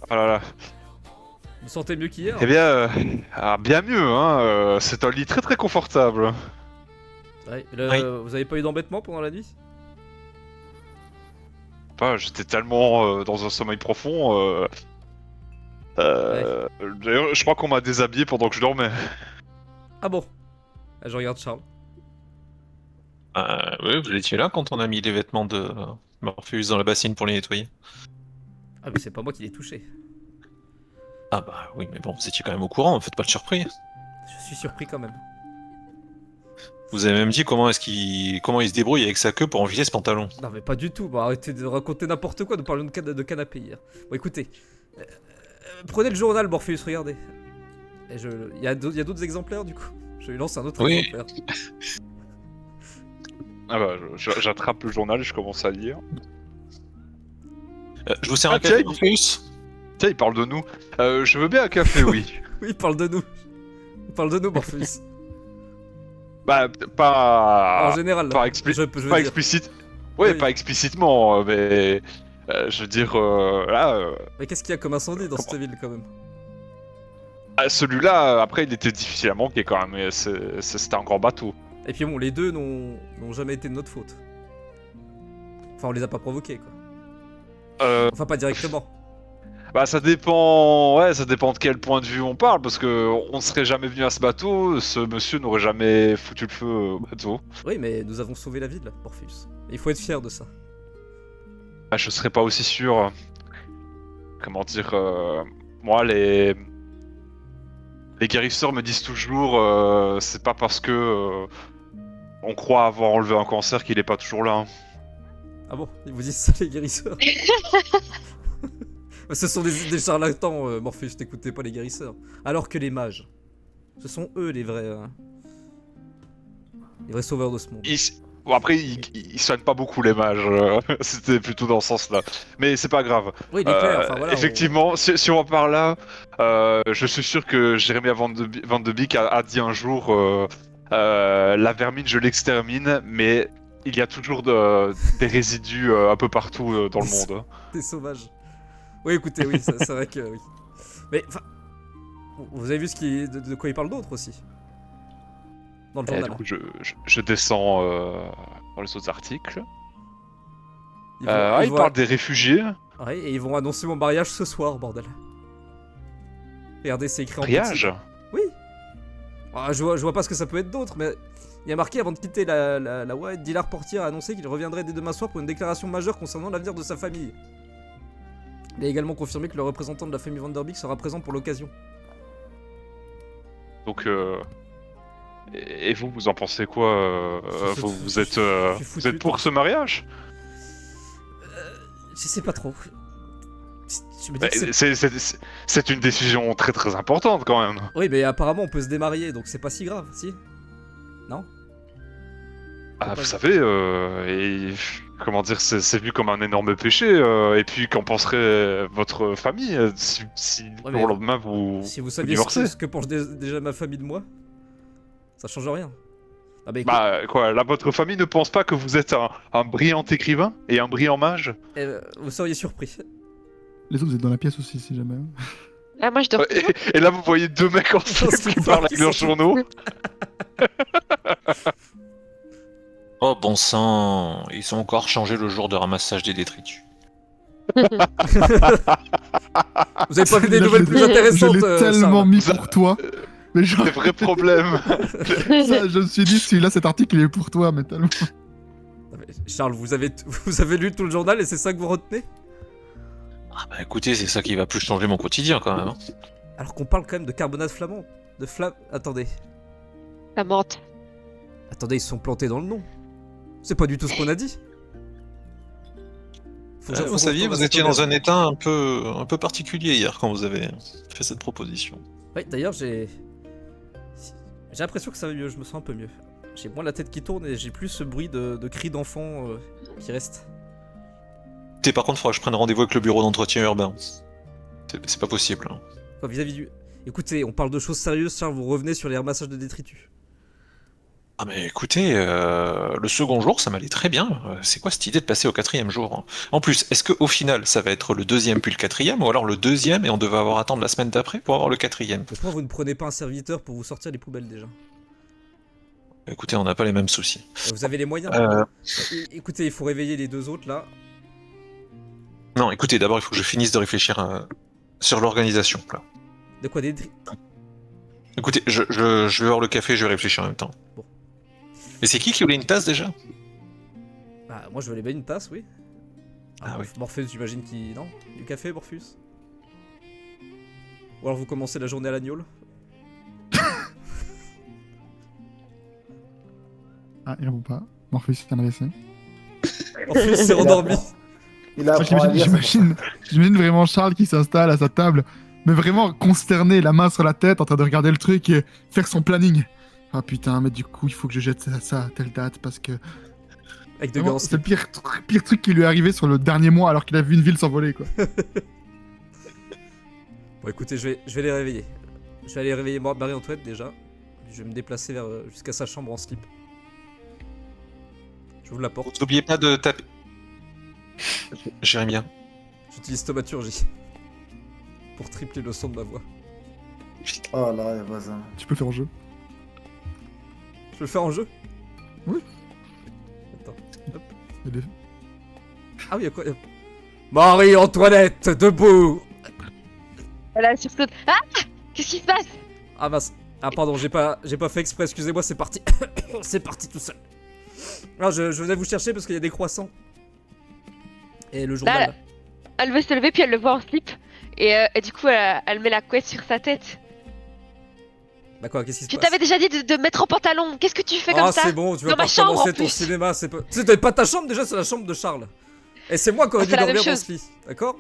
Ah là là. Vous vous sentez mieux qu'hier? Eh bien, bien mieux. Hein. C'est un lit très très confortable. Ouais, Oui. Vous avez pas eu d'embêtement pendant la nuit? J'étais tellement dans un sommeil profond. D'ailleurs, je crois qu'on m'a déshabillé pendant que je dormais. Ah bon. Ah, je regarde Charles. Oui, vous étiez là quand on a mis les vêtements de Morpheus dans la bassine pour les nettoyer. Ah mais c'est pas moi qui l'ai touché. Ah bah oui, mais bon, vous étiez quand même au courant, faites pas de surprise. Je suis surpris quand même. Vous avez même dit comment il se débrouille avec sa queue pour enfiler ce pantalon. Non mais pas du tout, bon, arrêtez de raconter n'importe quoi, nous parlions de canapé hier. Bon écoutez, prenez le journal Morpheus, regardez. Il y a d'autres exemplaires du coup. Je lui lance un autre Oui. exemplaire. Ah bah, j'attrape le journal et je commence à lire. Je vous sers Ah, un café, tiens, Morpheus? Tiens, il parle de nous. Je veux bien un café, oui. Oui, parle de nous. Parle de nous Morpheus. Bah, pas. En général, Pas, je veux pas dire. explicite. Ouais, Oui. pas explicitement, mais. Je veux dire, là. Mais qu'est-ce qu'il y a comme incendie dans cette ville quand même? Celui-là, après, il était difficile à manquer quand même. Mais c'était un grand bateau. Et puis bon, les deux n'ont jamais été de notre faute. Enfin, on les a pas provoqués quoi. Enfin, pas directement. Bah, ça dépend. Ouais, ça dépend de quel point de vue on parle. Parce que on serait jamais venu à ce bateau. Ce monsieur n'aurait jamais foutu le feu au bateau. Oui, mais nous avons sauvé la ville, Morpheus. Et il faut être fier de ça. Ah, je serais pas aussi sûr. Comment dire. Moi, les guérisseurs me disent toujours. C'est pas parce que. On croit avoir enlevé un cancer qu'il est pas toujours là. Hein. Ah bon, ils vous disent ça les guérisseurs? Ce sont des charlatans, Morpheus, n'écoutez pas les guérisseurs. Alors que les mages, ce sont eux les vrais sauveurs de ce monde. Bon, après, ils soignent pas beaucoup les mages. C'était plutôt dans ce sens-là. Mais c'est pas grave. Oui, il est clair, enfin voilà. Effectivement, si on en parle là, je suis sûr que Jérémie Van de Beek a dit un jour la vermine, je l'extermine, mais il y a toujours des résidus un peu partout dans le monde. Des sauvages. Oui, écoutez, oui, c'est vrai que oui. Mais enfin, vous avez vu de quoi il parle d'autre aussi dans le Et journal. du coup, je descends dans les autres articles. Ils Il vont- parle des réfugiés. Ouais, et ils vont annoncer mon mariage ce soir, bordel. Regardez, c'est écrit en petit. Mariage. Oui. Ah, je vois pas ce que ça peut être d'autre, mais il y a marqué avant de quitter la White, Dilar Portier a annoncé qu'il reviendrait dès demain soir pour une déclaration majeure concernant l'avenir de sa famille. Il a également confirmé que le représentant de la famille Van Der Beek sera présent pour l'occasion. Donc, et vous en pensez quoi vous êtes pour ce mariage? Je sais pas trop. Je me dis que C'est une décision très très importante quand même. Oui, mais apparemment on peut se démarier, donc c'est pas si grave, si? Non? Ah, pas- vous savez, comment dire, c'est vu comme un énorme péché. Et puis qu'en penserait votre famille si Ouais, le mais lendemain vous Si vous saviez divorcez? ce que pense déjà ma famille de moi, ça change rien. Ah bah écoute, Bah quoi, là votre famille ne pense pas que vous êtes un brillant écrivain et un brillant mage? vous seriez surpris. Les autres, vous êtes dans la pièce aussi, si jamais. Ah, moi je dors. Et là vous voyez deux mecs ensemble Parce qui qu'on parlent voit avec leurs qu'ils sont- journaux. Oh bon sang, ils ont encore changé le jour de ramassage des détritus. Vous avez pas vu des Là, nouvelles je plus l'ai- intéressantes Je l'ai tellement Charles mis pour toi. Mais genre, Des vrais problèmes. ça, je me suis dit, celui-là, cet article, il est pour toi, mais tellement. Non, mais Charles, vous avez lu tout le journal et c'est ça que vous retenez? Ah bah écoutez, c'est ça qui va plus changer mon quotidien quand même. Hein. Alors qu'on parle quand même de carbonate flamand. De flamme. Attendez. La menthe. Attendez, ils se sont plantés dans le nom. C'est pas du tout ce qu'on a dit. Vous saviez, vous étiez dans un état un peu particulier hier quand vous avez fait cette proposition. Ouais, d'ailleurs, j'ai l'impression que ça va mieux, je me sens un peu mieux. J'ai moins la tête qui tourne et j'ai plus ce bruit de cris d'enfants qui reste. Par contre, il faudra que je prenne rendez-vous avec le bureau d'entretien urbain. C'est pas possible. Hein. Enfin, vis-à-vis du... Écoutez, on parle de choses sérieuses, Charles, vous revenez sur les ramassages de détritus. Ah mais écoutez, le second jour, ça m'allait très bien. C'est quoi cette idée de passer au 4e jour hein? En plus, est-ce qu'au final, ça va être le 2e puis le 4e, ou alors le 2e et on devait attendre la semaine d'après pour avoir le 4e? Pourquoi vous ne prenez pas un serviteur pour vous sortir les poubelles déjà? Écoutez, on n'a pas les mêmes soucis. Vous avez les moyens. Écoutez, il faut réveiller les deux autres là. Non, écoutez, d'abord, il faut que je finisse de réfléchir sur l'organisation. Là. De quoi des... Écoutez, je vais voir le café, je vais réfléchir en même temps. Bon. Et c'est qui voulait une tasse déjà? Bah, moi je veux les bien une tasse, oui. Ah oui. Morpheus, j'imagine qu'il... Non? Du café, Morpheus? Ou alors vous commencez la journée à l'agneau? Ah, il répond pas. Morpheus, c'est un AVC. Morpheus s'est endormi. Il a Moi, j'imagine vraiment Charles qui s'installe à sa table, mais vraiment consterné, la main sur la tête, en train de regarder le truc et faire son planning. Ah putain, mais du coup, il faut que je jette ça à telle date parce que. Avec de Vraiment, gants. c'est le pire truc qui lui est arrivé sur le dernier mois alors qu'il a vu une ville s'envoler, quoi. Bon, écoutez, je vais les réveiller. Je vais aller réveiller Marie-Antoinette déjà. Je vais me déplacer jusqu'à sa chambre en slip. J'ouvre la porte. N'oubliez pas de taper. Jérémien. J'utilise thaumaturgie. Pour tripler le son de ma voix. Oh là, les voisins. Tu peux faire en jeu. Je peux le faire en jeu? Oui. Attends. Il est- Ah oui, y'a quoi? Marie-Antoinette, debout! Voilà, sur ce... Ah! Qu'est-ce qui se passe? Ah mince. Ah pardon, j'ai pas fait exprès, excusez-moi, c'est parti. C'est parti tout seul. Alors je venais vous chercher parce qu'il y a des croissants. Et le journal. Là, elle veut se lever puis elle le voit en slip. Et du coup, elle met la couette sur sa tête. Bah quoi, qu'est-ce qui se Je passe? t'avais déjà dit de mettre en pantalon. Qu'est-ce que tu fais Ah comme ça? c'est bon, tu vas Dans pas ma chambre, recommencer en ton plus. cinéma, c'est pas... C'était pas ta chambre déjà, c'est la chambre de Charles. Et c'est moi qui aurais dû c'est la dormir même dans chose. ce lit, d'accord?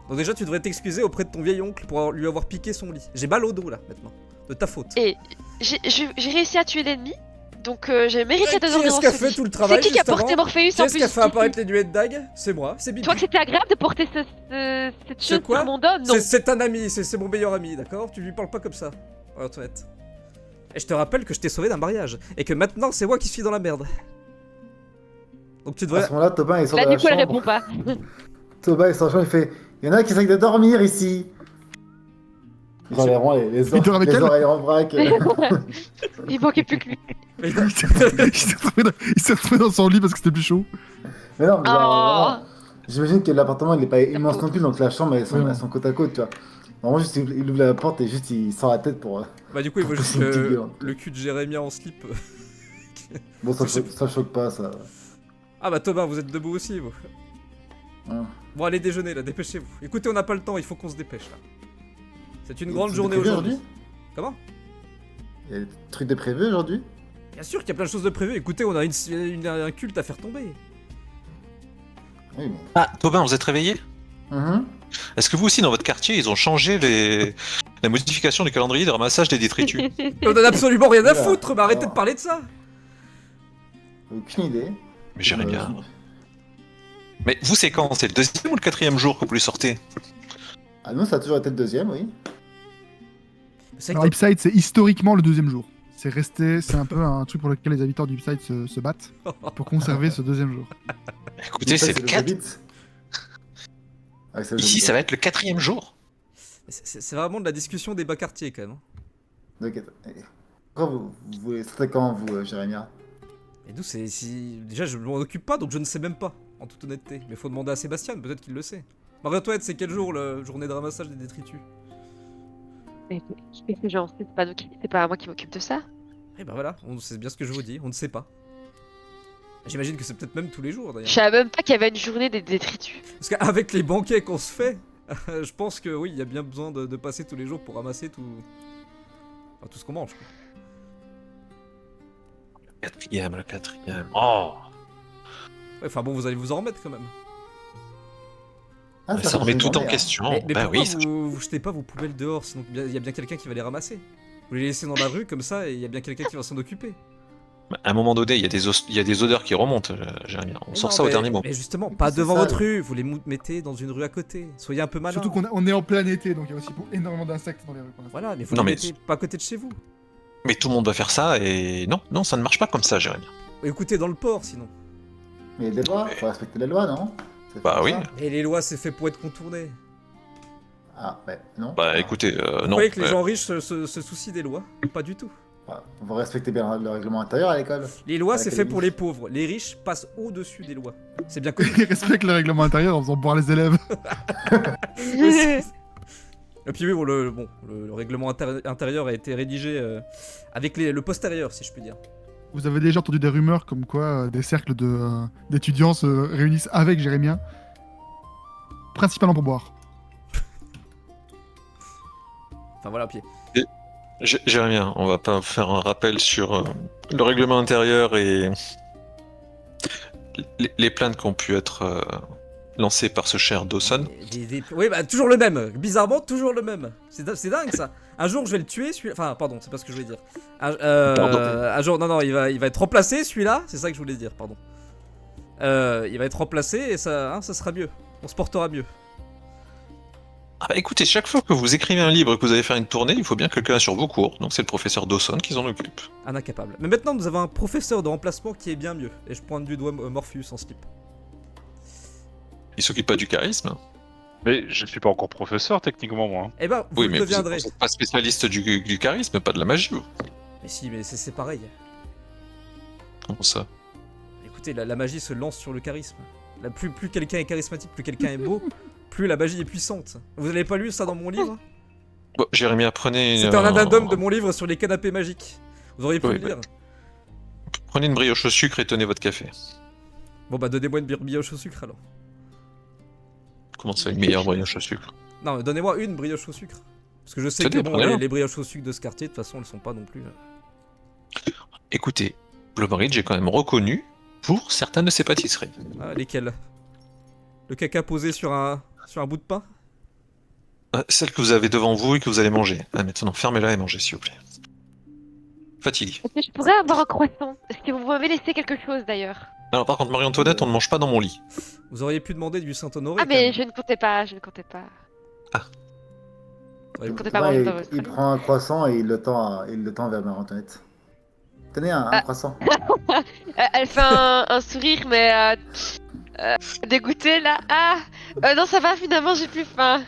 Donc déjà tu devrais t'excuser auprès de ton vieil oncle pour lui avoir piqué son lit. J'ai mal au dos là, maintenant. De ta faute. Et j'ai réussi à tuer l'ennemi. Donc j'ai mérité de Qui dormir est-ce dans qui a ce fait lit. tout le travail C'est qui a juste porté avant? Morpheus Qui en est-ce qui a plus? fait apparaître les nuées de dague? C'est moi, c'est Bibi. Toi que c'était agréable de porter cette chose quoi sur mon dos? Non. C'est un ami, c'est mon meilleur ami, d'accord? Tu lui parles pas comme ça, Antoinette. Et je te rappelle que je t'ai sauvé d'un mariage, et que maintenant c'est moi qui suis dans la merde. Donc tu À devrais... ce moment-là, Tobin il sort Là, de la du coup, elle chambre. répond pas. Tobin il sort de la chambre, il fait il y en a qui essayent de dormir ici. Genre les rangs, Il dort avec elle oreilles en vrac. Il manquait plus que lui. Mais Il s'est retrouvé dans son lit parce que c'était plus chaud. Mais non, mais genre, Oh. vraiment, j'imagine que l'appartement il est pas immense pauvre. non plus, donc la chambre elles Ouais. sont côte à côte, tu vois. Normalement, juste il ouvre la porte et juste il sort la tête pour. Bah du coup il faut juste C'est une petite gueule. le cul de Jérémia en slip. Bon, ça choque pas ça. Ah bah Thomas, vous êtes debout aussi vous. Hein. Bon allez déjeuner là, dépêchez-vous. Écoutez, on n'a pas le temps, il faut qu'on se dépêche là. C'est une grande C'est journée prévu aujourd'hui. Comment? Il y a des trucs de prévu aujourd'hui? Bien sûr qu'il y a plein de choses de prévues. Écoutez, on a un culte à faire tomber. Oui, mais. Ah, Tobin, vous êtes réveillé? Mhm. Est-ce que vous aussi, dans votre quartier, ils ont changé la modification du calendrier de ramassage des détritus? On en a absolument rien à Voilà. foutre, mais arrêtez Alors. de parler de ça. Aucune idée. Mais Jérémia... Mais vous, c'est quand? C'est le 2e ou le 4e jour que vous les sortez? Ah, nous, ça a toujours été le deuxième, oui. C'est Alors, vrai que Ipside, c'est historiquement le deuxième jour. C'est un peu un truc pour lequel les habitants d'Ipside se battent pour conserver ce deuxième jour. Écoutez, c'est le 4. Ah, c'est le Ici, Hobbit. ça va être le 4e jour. c'est vraiment de la discussion des bas quartiers quand même. Ok. Pourquoi vous voulez sortir quand, vous, Jérémia? Et nous, déjà, je m'en occupe pas, donc je ne sais même pas, en toute honnêteté. Mais faut demander à Sébastien, peut-être qu'il le sait. Marie-Antoinette, c'est quel jour, la journée de ramassage des détritus? Mais c'est genre, c'est pas moi qui m'occupe de ça. Eh ben voilà, c'est bien ce que je vous dis, on ne sait pas. J'imagine que c'est peut-être même tous les jours, Je d'ailleurs. savais même pas qu'il y avait une journée des détritus. Parce qu'avec les banquets qu'on se fait, je pense que oui, il y a bien besoin de passer tous les jours pour ramasser tout... Enfin, tout ce qu'on mange, quoi. Le quatrième. Oh. Ouais, enfin bon, vous allez vous en remettre quand même. Ah, Ça remet fait tout en journée, hein. question. Mais Bah pourquoi oui, vous jetez pas vos poubelles dehors? Sinon, il y a bien quelqu'un qui va les ramasser. Vous les laissez dans la rue comme ça et il y a bien quelqu'un qui va s'en occuper. à un moment donné, il y a des odeurs qui remontent, Jérémy. On Mais sort non, ça au mais- dernier moment. Mais justement, pas C'est devant ça, votre le- rue, vous les mettez dans une rue à côté. Soyez un peu malin. Surtout qu'on est en plein été, donc il y a aussi énormément d'insectes dans les rues. Pour l'instant. Voilà, mais vous Non, les mais- mettez pas à côté de chez vous. Mais tout le monde va faire ça et non, ça ne marche pas comme ça, Jérémy. Écoutez, dans le port sinon. Mais il y a des lois, faut respecter les lois, non? C'est Bah comme oui. ça. Et les lois, c'est fait pour être contourné. Ah, ouais, non. Bah Ah. écoutez, Vous non. croyez que les gens riches se soucient des lois? Pas du tout. Ah, vous respectez bien le règlement intérieur à l'école. Les lois, Avec c'est les fait pour riches. les pauvres. Les riches passent au-dessus des lois. C'est bien connu. Ils respectent le règlement intérieur en faisant boire les élèves. Et puis oui, bon, le règlement intérieur a été rédigé avec le postérieur, si je puis dire. Vous avez déjà entendu des rumeurs comme quoi des cercles d'étudiants se réunissent avec Jérémien, principalement pour boire. Enfin voilà, puis Jérémy, on va pas faire un rappel sur le règlement intérieur et les plaintes qui ont pu être lancées par ce cher Dawson. Oui, bah toujours le même. Bizarrement, toujours le même. C'est dingue ça. Un jour, je vais le tuer, celui-là. Enfin, pardon, c'est pas ce que je voulais dire. Un jour, non, il va être remplacé, celui-là. C'est ça que je voulais dire, pardon. Il va être remplacé et ça sera mieux. On se portera mieux. Ah bah écoutez, chaque fois que vous écrivez un livre et que vous allez faire une tournée, il faut bien que quelqu'un sur vos cours. Donc c'est le professeur Dawson qui s'en occupe. Un incapable. Mais maintenant, nous avons un professeur de remplacement qui est bien mieux. Et je pointe du doigt Morpheus en slip. Il s'occupe pas du charisme. Mais je suis pas encore professeur techniquement, moi. hein. Eh ben, vous Oui, le mais vous deviendrez. n'êtes pas spécialiste du charisme, pas de la magie. Vous. Mais si, mais c'est pareil. Comment ça? Écoutez, la magie se lance sur le charisme. Plus quelqu'un est charismatique, plus quelqu'un est beau, plus la magie est puissante. Vous n'avez pas lu ça dans mon livre? Bon, Jérémy, apprenez. C'était un addendum de mon livre sur les canapés magiques. Vous auriez pu Oui, le lire. Prenez une brioche au sucre et tenez votre café. Bon bah donnez-moi une brioche au sucre alors. Comment ça, une meilleure brioche au sucre? Non, mais donnez-moi une brioche au sucre. Parce que je sais Tenez, que bon, prenez-la. les brioches au sucre de ce quartier, de toute façon, elles sont pas non plus. Écoutez, Blobridge est quand même reconnu pour certaines de ses pâtisseries. Ah, lesquelles? Le caca posé sur un bout de pain? Celle que vous avez devant vous et que vous allez manger. Ah, maintenant, fermez-la et mangez, s'il vous plaît. Fatigué. Est-ce que je pourrais avoir un croissant? Est-ce que vous m'avez laissé quelque chose d'ailleurs? Alors, par contre, Marie-Antoinette, on ne mange pas dans mon lit. Vous auriez pu demander du Saint-Honoré. Ah, mais je ne comptais pas, je ne comptais pas. Ouais, comptez pas Ouais, manger il, dans votre il lit. prend un croissant et il le tend vers Marie-Antoinette. Tenez un Ah. croissant. Elle fait un sourire, mais dégoûtée là. Ah, non, ça va, finalement, j'ai plus faim.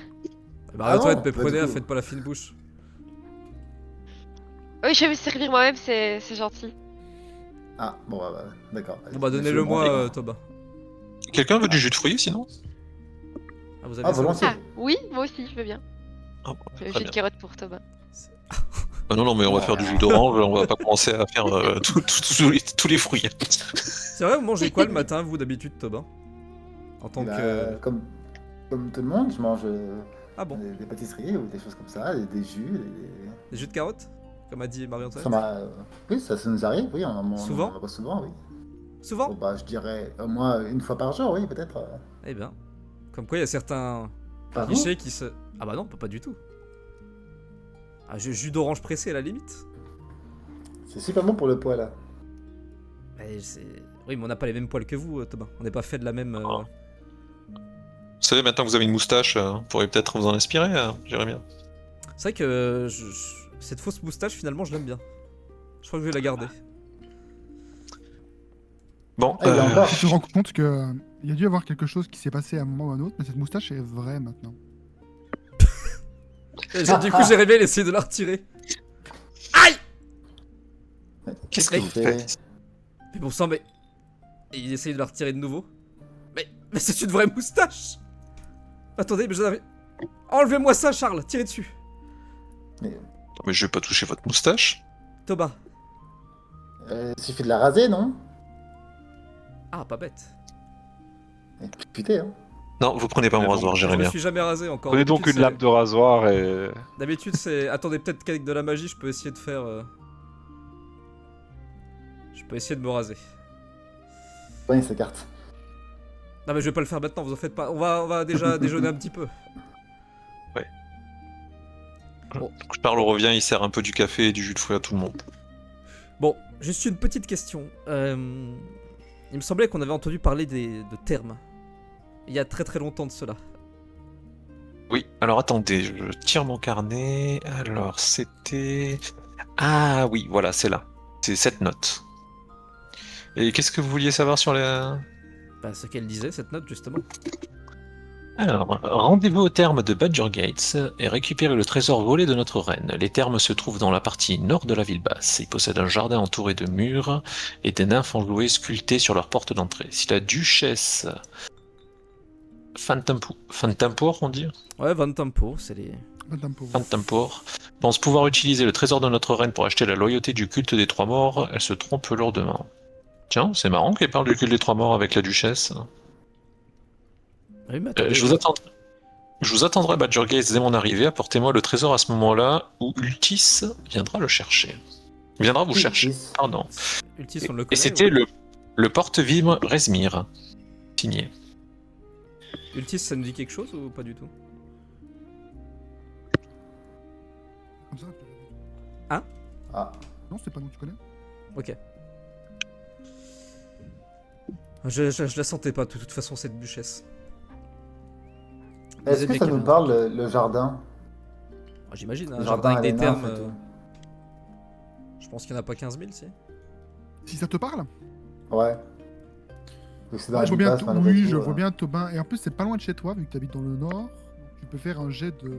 Bah, Antoine, non, mais pas prenez, du tout. faites pas la fine bouche. Oui, je vais me servir moi-même, c'est gentil. Ah, bon, bah, d'accord. Bon bah Monsieur donnez-le moi, manger. Thomas. Quelqu'un veut du jus de fruits, sinon? Ah, vous avez Ah, ça volontiers. Ah, oui, moi aussi, je veux bien. Ah, bon, J'ai très une bien. carotte pour Thomas. Non, mais on va faire du jus d'orange, on va pas commencer à faire tous les fruits. C'est vrai, vous mangez quoi le matin, vous, d'habitude, Thomas? En tant Bah, que. comme tout le monde, je mange Ah bon? des pâtisseries ou des choses comme ça, des jus. Des jus de carottes? Comme a dit Ça Marie-Antoinette? m'a... Oui, ça nous arrive, oui. Souvent on en mange souvent, oui. Souvent? Bon, bah, je dirais au moins une fois par jour, oui, peut-être. Eh bien. Comme quoi, il y a certains Pas vous clichés qui se. Ah bah non, pas du tout. Ah, jus d'orange pressé à la limite. C'est super bon pour le poids, là. Mais c'est. Oui, mais on n'a pas les mêmes poils que vous, Thomas. On n'est pas fait de la même. Oh. Vous savez, maintenant que vous avez une moustache, vous pourriez peut-être vous en inspirer, Jérémy. C'est vrai que cette fausse moustache, finalement, je l'aime bien. Je crois que je vais la garder. Bon, Ah, il y a encore. Tu te rends compte que il y a dû y avoir quelque chose qui s'est passé à un moment ou à un autre, mais cette moustache est vraie maintenant. Du coup, j'ai rêvé d'essayer de la retirer. qu'est-ce que vous c'est- faites? Mais bon sang, mais... Et il essaye de la retirer de nouveau. Mais c'est une vraie moustache. Attendez, mais j'en avais... Enlevez-moi ça, Charles, tirez dessus. Mais Non, mais je vais pas toucher votre moustache. Thomas. il suffit de la raser, non? Ah, pas bête. Putain, hein. Non, vous prenez pas mon Mais bon, rasoir, Je me Jérémien. suis jamais rasé encore. Prenez donc D'habitude, une lame de rasoir et... D'habitude, c'est... Attendez, peut-être qu'avec de la magie, je peux essayer de faire... Je peux essayer de me raser. Ouais, il s'écarte. Non mais je vais pas le faire maintenant, vous en faites pas. On va déjà déjeuner un petit peu. Charles revient, il sert un peu du café et du jus de fruits à tout le monde. Bon, juste une petite question. Il me semblait qu'on avait entendu parler de termes. Il y a très longtemps de cela. Oui, alors attendez, je tire mon carnet. Alors, c'était... Ah oui, voilà, c'est là. C'est cette note. Et qu'est-ce que vous vouliez savoir sur les... Bah, ce qu'elle disait, cette note, justement. Alors, rendez-vous au terme de Badger Gates et récupérez le trésor volé de notre reine. Les termes se trouvent dans la partie nord de la ville basse. Ils possèdent un jardin entouré de murs et des nymphes enjouées sculptées sur leur porte d'entrée. Si la duchesse Fantampur, on dit Ouais, Van Tempo, c'est les... Fantampur pense pouvoir utiliser le trésor de notre reine pour acheter la loyauté du culte des trois morts, elle se trompe lourdement. Tiens, c'est marrant qu'elle parle du culte des trois morts avec la duchesse. Oui, mais attendez, Je vous attendrai à Badger Gates dès mon arrivée. Apportez-moi le trésor à ce moment-là où Ultis viendra le chercher. Viendra vous chercher. Ultis. Pardon. Ultis, on le Et connaît. c'était ouais. le porte-vime Resmir. Signé. Ultis, ça nous dit quelque chose ou pas du tout? Comme ça. Ah. Non, c'est pas nous, tu connais. Ok. Je la sentais pas, de toute façon, cette duchesse. Est-ce que ça nous parle, le jardin? J'imagine, un Le jardin avec des les nymphes termes. et tout. Je pense qu'il n'y en a pas 15 000, si. Si ça te parle. Ouais. Donc c'est dans Ouais, la je vois ville bien, basse, malgré oui, tout, je vois bien Tobin. Et en plus, c'est pas loin de chez toi, vu que tu habites dans le nord. Donc, tu peux faire un jet de.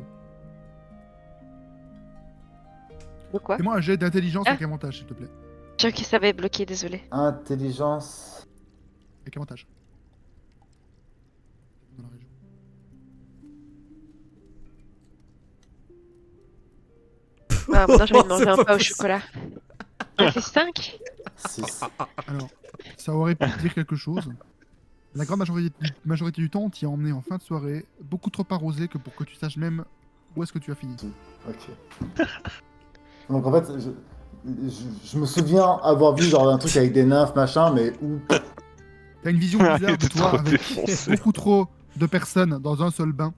De quoi? Fais-moi un jet d'intelligence Ah. avec avantage, s'il te plaît. Je qui savait bloquer, désolé. Intelligence. Avec avantage. Dans la région. Ah, maintenant j'ai envie de manger C'est un pas pain au possible. chocolat. Ah, c'est 5? 6. Alors, ça aurait pu te dire quelque chose. La grande majorité du temps, on t'y a emmené en fin de soirée, beaucoup trop arrosé que pour que tu saches même où est-ce que tu as fini. Ok. Donc en fait, je me souviens avoir vu genre un truc avec des nymphes, machin, mais où... T'as une vision bizarre de Arrête de toi trop avec défoncer. beaucoup trop de personnes dans un seul bain.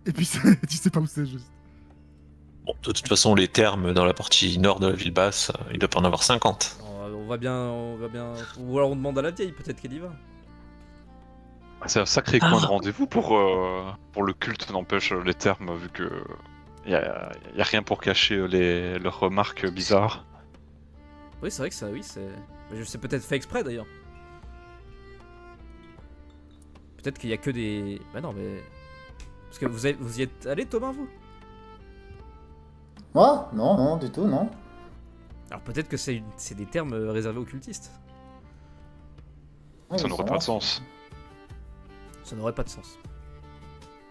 Et puis tu sais pas où c'est juste. Bon, de toute façon, les termes dans la partie nord de la ville basse, il doit pas en avoir 50. On va bien. Ou alors on demande à la vieille, peut-être qu'elle y va. C'est un sacré coin de rendez-vous pour le culte, n'empêche les termes, vu que y a rien pour cacher leurs remarques bizarres. Oui, c'est vrai que ça, oui, c'est. Mais c'est peut-être fait exprès d'ailleurs. Peut-être qu'il y a que des. Bah non, mais. Parce que vous y êtes allé, Thomas, vous? Moi? Non, non, du tout, non. Alors peut-être que c'est des termes réservés aux cultistes. Ouais, Ça n'aurait pas de sens. Ça n'aurait pas de sens.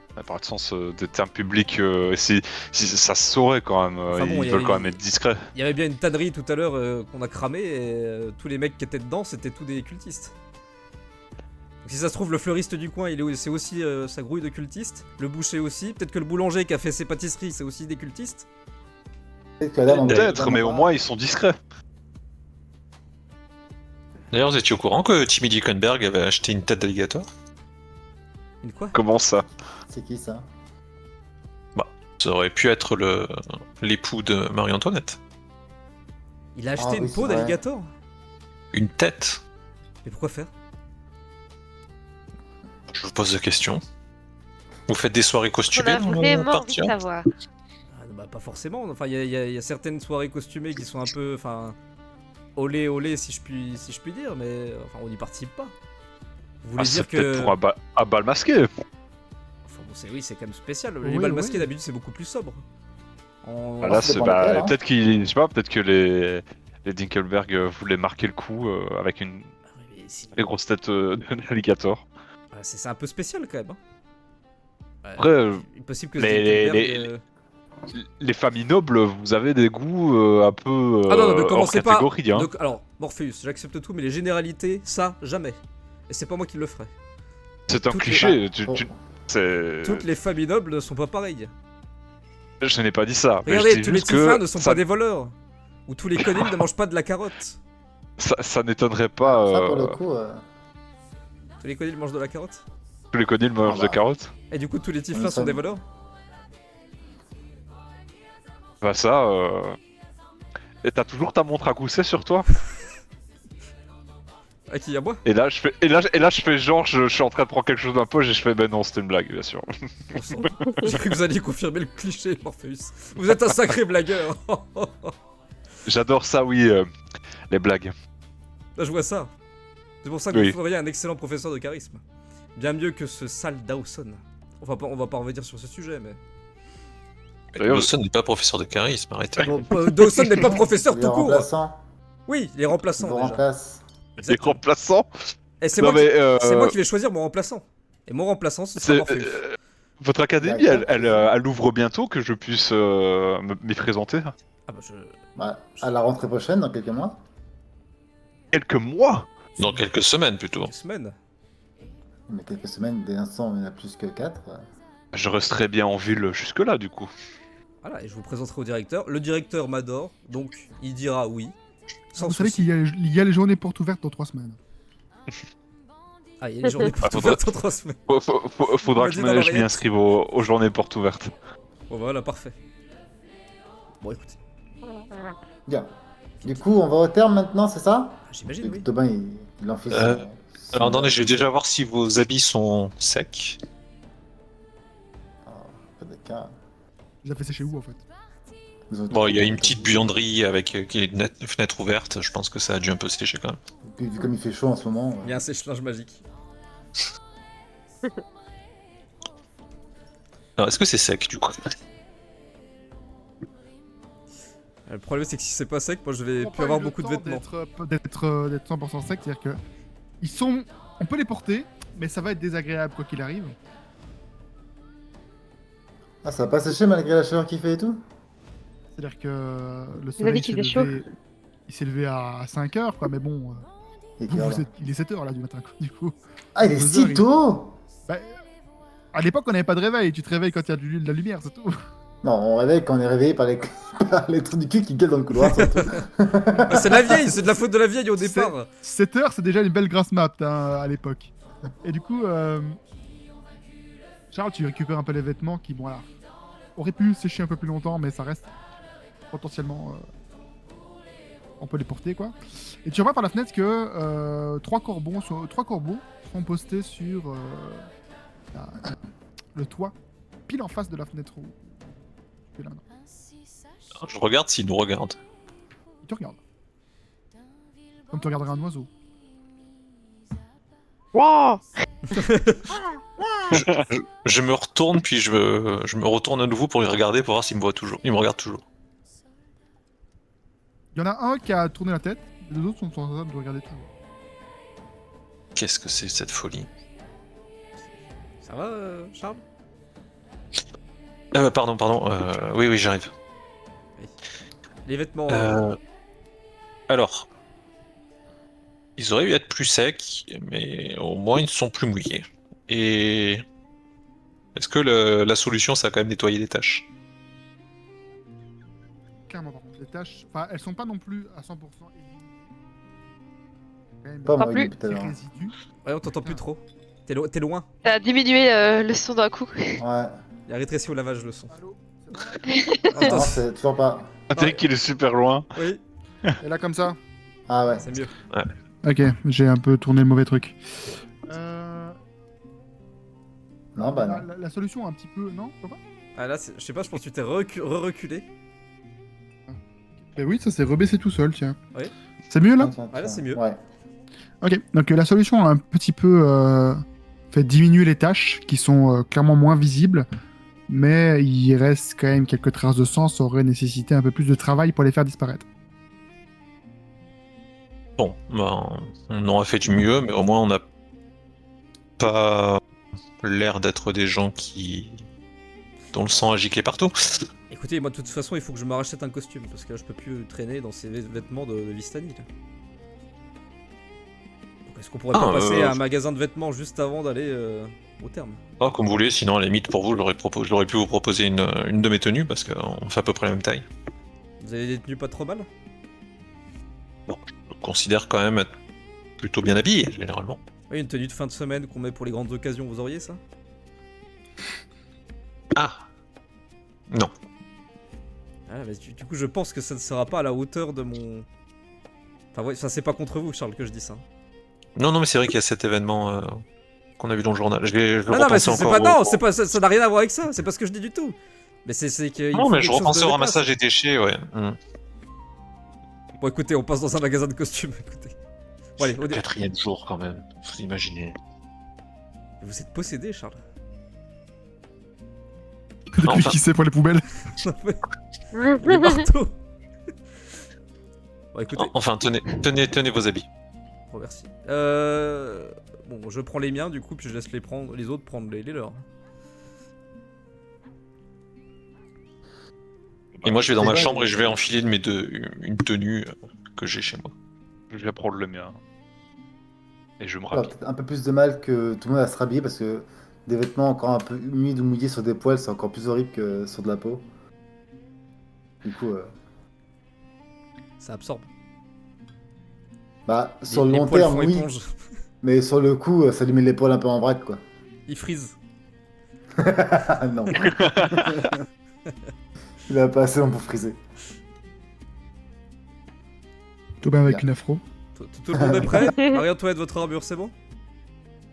Ça n'a pas de sens des termes publics. Si ça se saurait quand même. Enfin bon, Ils veulent quand même être discrets. Il y avait bien une tannerie tout à l'heure qu'on a cramé et tous les mecs qui étaient dedans c'était tous des cultistes. Donc si ça se trouve le fleuriste du coin c'est aussi sa grouille de cultistes, le boucher aussi, peut-être que le boulanger qui a fait ses pâtisseries c'est aussi des cultistes. Peut-être que la dame en- Peut-être, dame mais en- au moins ils sont discrets. D'ailleurs, vous étiez au courant que Timmy Dickenberg avait acheté une tête d'alligator? Une quoi? Comment ça? C'est qui ça? Ça aurait pu être l'époux de Marie-Antoinette. Il a acheté Ah une oui, peau c'est vrai. d'alligator? Une tête? Mais pourquoi faire? Je vous pose la question. Vous faites des soirées On costumées a dans vraiment le envie parti, de hein savoir. Ah, bah pas forcément, enfin il y a certaines soirées costumées qui sont un peu, enfin, olé si je puis dire, mais enfin on n'y participe pas. Vous voulez Ah, c'est dire peut-être que... pour un bal masqué. Enfin bon, oui, c'est quand même spécial. Oui, Les balles oui. masquées d'habitude c'est beaucoup plus sobre. On- Là, ça c'est dépend lesquels, hein. peut-être qu'il, je sais pas, peut-être que les Dinkelberg voulaient marquer le coup avec une Ah oui, mais si- très grosse tête d'alligator. Ah, c'est un peu spécial quand même. Hein. Ouais, Après, impossible que les- Dinkelberg, les familles nobles, vous avez des goûts un peu Ah non, non, ne hors commencez pas. catégorie, hein. Alors, Morpheus, j'accepte tout, mais les généralités, ça, jamais. Et c'est pas moi qui le ferai. C'est un toutes cliché. Oh. C'est- Toutes les familles nobles ne sont pas pareilles. Je n'ai pas dit ça. mais je Regardez, dis tous les juste Tieflins que ne sont ça, pas des voleurs. Ou tous les Conin ne mangent pas de la carotte. ça n'étonnerait pas. Ça, pour le coup, Tous les Conin mangent de la carotte. Tous les connus mangent Ah de bah. carottes. Et du coup, tous les Tieflins ça- sont des voleurs. Bah ça. Et t'as toujours ta montre à gousset sur toi. À qui, à moi? Et là, je fais genre, je suis en train de prendre quelque chose dans ma poche et je fais, ben non, c'était une blague, bien sûr. J'ai cru que vous alliez confirmer le cliché, Morpheus. Vous êtes un sacré blagueur. J'adore ça, oui, les blagues. Là, je vois ça. C'est pour ça que Oui. vous feriez un excellent professeur de charisme. Bien mieux que ce sale Dawson. On va pas revenir sur ce sujet, mais... D'ailleurs, Dawson n'est pas professeur de charisme, arrêtez. Bon, Dawson n'est pas professeur les tout court. remplaçants, Oui, les ils remplaçants vous déjà. remplacent. les Exactement. remplaçants. Et c'est Non, moi, mais, c'est moi qui vais choisir mon remplaçant. Et mon remplaçant, ce sera c'est- Morpheus. Votre académie, D'accord. elle ouvre bientôt que je puisse m'y présenter. Ah bah je... Bah, à la rentrée prochaine, dans quelques mois. Quelques mois. Dans quelques semaines plutôt. Une semaine. Mais quelques semaines, dès l'instant, il y en a plus que 4. Je resterai bien en ville jusque-là, du coup. Voilà, et je vous présenterai au directeur. Le directeur m'adore, donc il dira oui. Sans Vous savez souci. qu'il y a les journées portes ouvertes dans 3 semaines. Ah, il y a les journées pour tout faudra- faire en 3 semaines. Faudra On m'a que dit dans je m'y l'oreillette. inscrive aux journées portes ouvertes. Bon, voilà, parfait. Bon, écoutez, Bien. Du coup, on va au terme maintenant, c'est ça? j'imagine, oui. Tobin, il en fait Alors attendez, je vais déjà voir si vos habits sont secs. Je l'ai fait sécher où en fait? Bon, il y a une petite buanderie avec une fenêtre ouverte, je pense que ça a dû un peu sécher quand même. Puis, vu comme il fait chaud en ce moment. Il y a un sèche-linge magique. Alors est-ce que c'est sec du coup? Le problème, c'est que si c'est pas sec, moi je vais On plus prend avoir le beaucoup de temps vêtements. d'être 100% sec, c'est-à-dire que ils sont, on peut les porter, mais ça va être désagréable quoi qu'il arrive. Ah, ça va pas sécher malgré la chaleur qu'il fait et tout? C'est-à-dire que le Vous avez soleil dit qu'il fait il s'est levé à 5 heures, quoi, mais bon, Et vous, que- il est 7 heures là du matin, quoi, du coup. Ah, il est 2 si heures, tôt! Bah, à l'époque, on n'avait pas de réveil, tu te réveilles quand il y a de la lumière, c'est tout. Non, on réveille quand on est réveillé par les, par les trous du cul qui gueulent dans le couloir, surtout. Ah, c'est de la vieille, c'est de la faute de la vieille au départ. 7 heures, c'est déjà une belle grasse mat hein, à l'époque. Et du coup, Charles, tu récupères un peu les vêtements qui, bon, voilà, auraient pu sécher un peu plus longtemps, mais ça reste potentiellement. On peut les porter, quoi. Et tu vois par la fenêtre que 3 corbeaux sont postés sur le toit, pile en face de la fenêtre où. tu es là, non. Alors, je regarde s'il nous regarde. Il te regarde. Comme tu regarderais un oiseau. Wow. Je me retourne puis je me retourne à nouveau pour y regarder pour voir s'il me voit toujours. Il me regarde toujours. Il y en a un qui a tourné la tête, les deux autres sont en train de regarder toujours. Qu'est-ce que c'est cette folie? Ça va, Charles? Pardon. Oui, j'arrive. Les vêtements. Alors, ils auraient dû être plus secs, mais au moins ils ne sont plus mouillés. Et est-ce que la solution, ça a quand même nettoyer les taches? Clairement, par contre, les tâches, enfin, elles sont pas non plus à 100% éliminées. Quand même, Pas Pas moi, plus. il dit tout à des l'heure. résidus. Ouais, on t'entend plus trop. T'es loin. Ça a diminué le son d'un coup. Ouais. Il a rétréci au lavage le son. Allô? C'est bon, là Non, c'est toujours pas. Patrick, il est super loin. Oui, Et là, comme ça? Ah ouais. c'est mieux. Ok, j'ai un peu tourné le mauvais truc. Non, bah non. La solution un petit peu, non? Ça va. Ah là, je sais pas, je pense que tu t'es reculé. Ben oui, ça s'est rebaissé tout seul, tiens. Oui. C'est mieux là? Ah, là, c'est mieux. Ouais. Ok, donc la solution a un petit peu fait diminuer les tâches qui sont clairement moins visibles mais il reste quand même quelques traces de sang, ça aurait nécessité un peu plus de travail pour les faire disparaître. Bon, ben, on aurait fait du mieux, mais au moins on n'a pas l'air d'être des gens dont le sang a giclé partout. Écoutez, moi de toute façon, il faut que je me rachète un costume parce que là, je peux plus traîner dans ces vêtements de Vistani. Là. Donc, est-ce qu'on pourrait pas passer à un magasin de vêtements juste avant d'aller au terme? Ah, comme vous voulez, sinon à la limite pour vous, j'aurais pu vous proposer une de mes tenues parce qu'on fait à peu près la même taille. Vous avez des tenues pas trop mal? Bon, je me considère quand même être plutôt bien habillé, généralement. Oui, une tenue de fin de semaine qu'on met pour les grandes occasions, vous auriez ça? Ah non. Ah, mais du coup, je pense que ça ne sera pas à la hauteur de mon... Enfin, ouais, ça c'est pas contre vous, Charles, que je dis ça. Non, mais c'est vrai qu'il y a cet événement qu'on a vu dans le journal. Je vais Ah non, mais c'est encore pas... Non, c'est pas... ça n'a rien à voir avec ça, c'est pas ce que je dis du tout. Mais c'est que... Non, mais je repensais au ramassage des déchets, ouais. Bon, écoutez, on passe dans un magasin de costumes, écoutez. Bon, allez, Le 4e jour, quand même, vous imaginez. Vous êtes possédé, Charles. Depuis Enfin. qui c'est pour les poubelles. Les marteaux. Bon, écoutez... Enfin, tenez vos habits. Oh, merci. Bon, je prends les miens, du coup, puis je laisse les autres prendre les leurs. Et moi, je vais dans C'est ma vrai, chambre mais- et je vais enfiler une tenue que j'ai chez moi. Je vais prendre le mien. Et je me On a rhabille. peut-être un peu plus de mal que tout le monde à se rhabiller parce que des vêtements encore un peu humides ou mouillés sur des poils, c'est encore plus horrible que sur de la peau. Du coup, Ça absorbe. bah, sur le Les long poils terme, font oui, éponge. mais sur le coup, ça lui met l'épaule un peu en vrac, quoi. Il frise. Non. Il a pas assez long pour friser. Tobin avec Bien. une afro. Tout le monde est prêt? Marie-Antoinette, votre armure, c'est bon?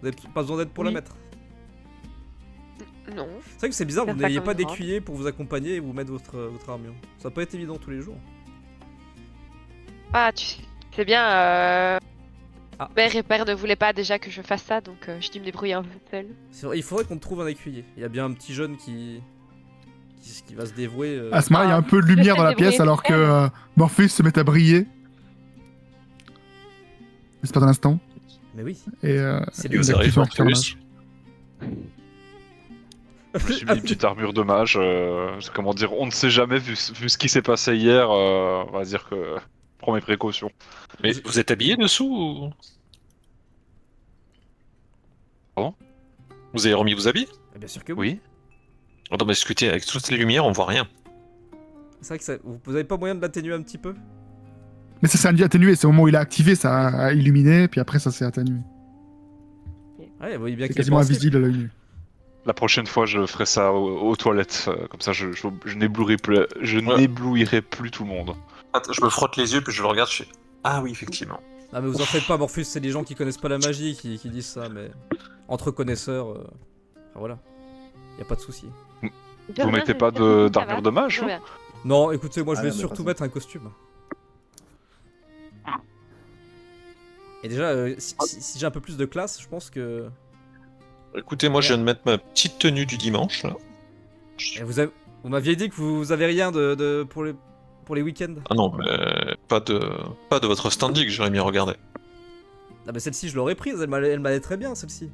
Vous n'avez pas besoin d'aide pour la Oui. mettre? Non. C'est vrai que c'est bizarre, vous Faire ça n'ayez comme pas une robe. d'écuyer pour vous accompagner et vous mettre votre armure. Ça peut être évident tous les jours. Ah, tu sais bien, Ah. Père et Père ne voulaient pas déjà que je fasse ça, donc j'ai dû me débrouiller un peu seule. C'est vrai, il faudrait qu'on trouve un écuyer. Il y a bien un petit jeune qui va se dévouer. À ce moment-là, il y a un peu de lumière dans la pièce alors que Morpheus se met à briller. J'espère d'un instant. Mais oui. Et C'est il lui, vous active arrivez son en personnage. J'ai mis une petite armure de mage. Comment dire, on ne sait jamais, vu ce qui s'est passé hier, on va dire que. Prends mes précautions. Mais vous êtes habillé dessous ou... Pardon? Vous avez remis vos habits? Bien sûr que oui. Oui. Attends, mais écoutez, avec toutes les lumières, on voit rien. C'est vrai que vous avez pas moyen de l'atténuer un petit peu? Mais ça s'est atténué, c'est au moment où il a activé, ça a illuminé, puis après ça s'est atténué. Ouais, vous voyez bien C'est qu'il est quasiment pas en slip. invisible à l'œil nu. La prochaine fois, je ferai ça aux toilettes. Comme ça, je n'éblouirai Ouais. n'éblouirai plus tout le monde. Attends, je me frotte les yeux, puis je le regarde, je fais... Ah oui, effectivement. Ah mais vous en faites pas, Morpheus, c'est les gens qui connaissent pas la magie qui disent ça, mais entre connaisseurs, enfin voilà, y a pas de souci. Vous mettez pas d'armure de mage, Très hein bien. Non, écoutez, moi je Ah vais non, mais surtout pas ça. mettre un costume. Et déjà, si j'ai un peu plus de classe, je pense que... Écoutez, moi, je viens de mettre ma petite tenue du dimanche, là. Et vous m'aviez dit que vous avez rien pour les week-ends. Ah non, mais pas de votre standing, j'aurais mis à regarder. Ah bah celle-ci je l'aurais prise, elle m'allait très bien celle-ci.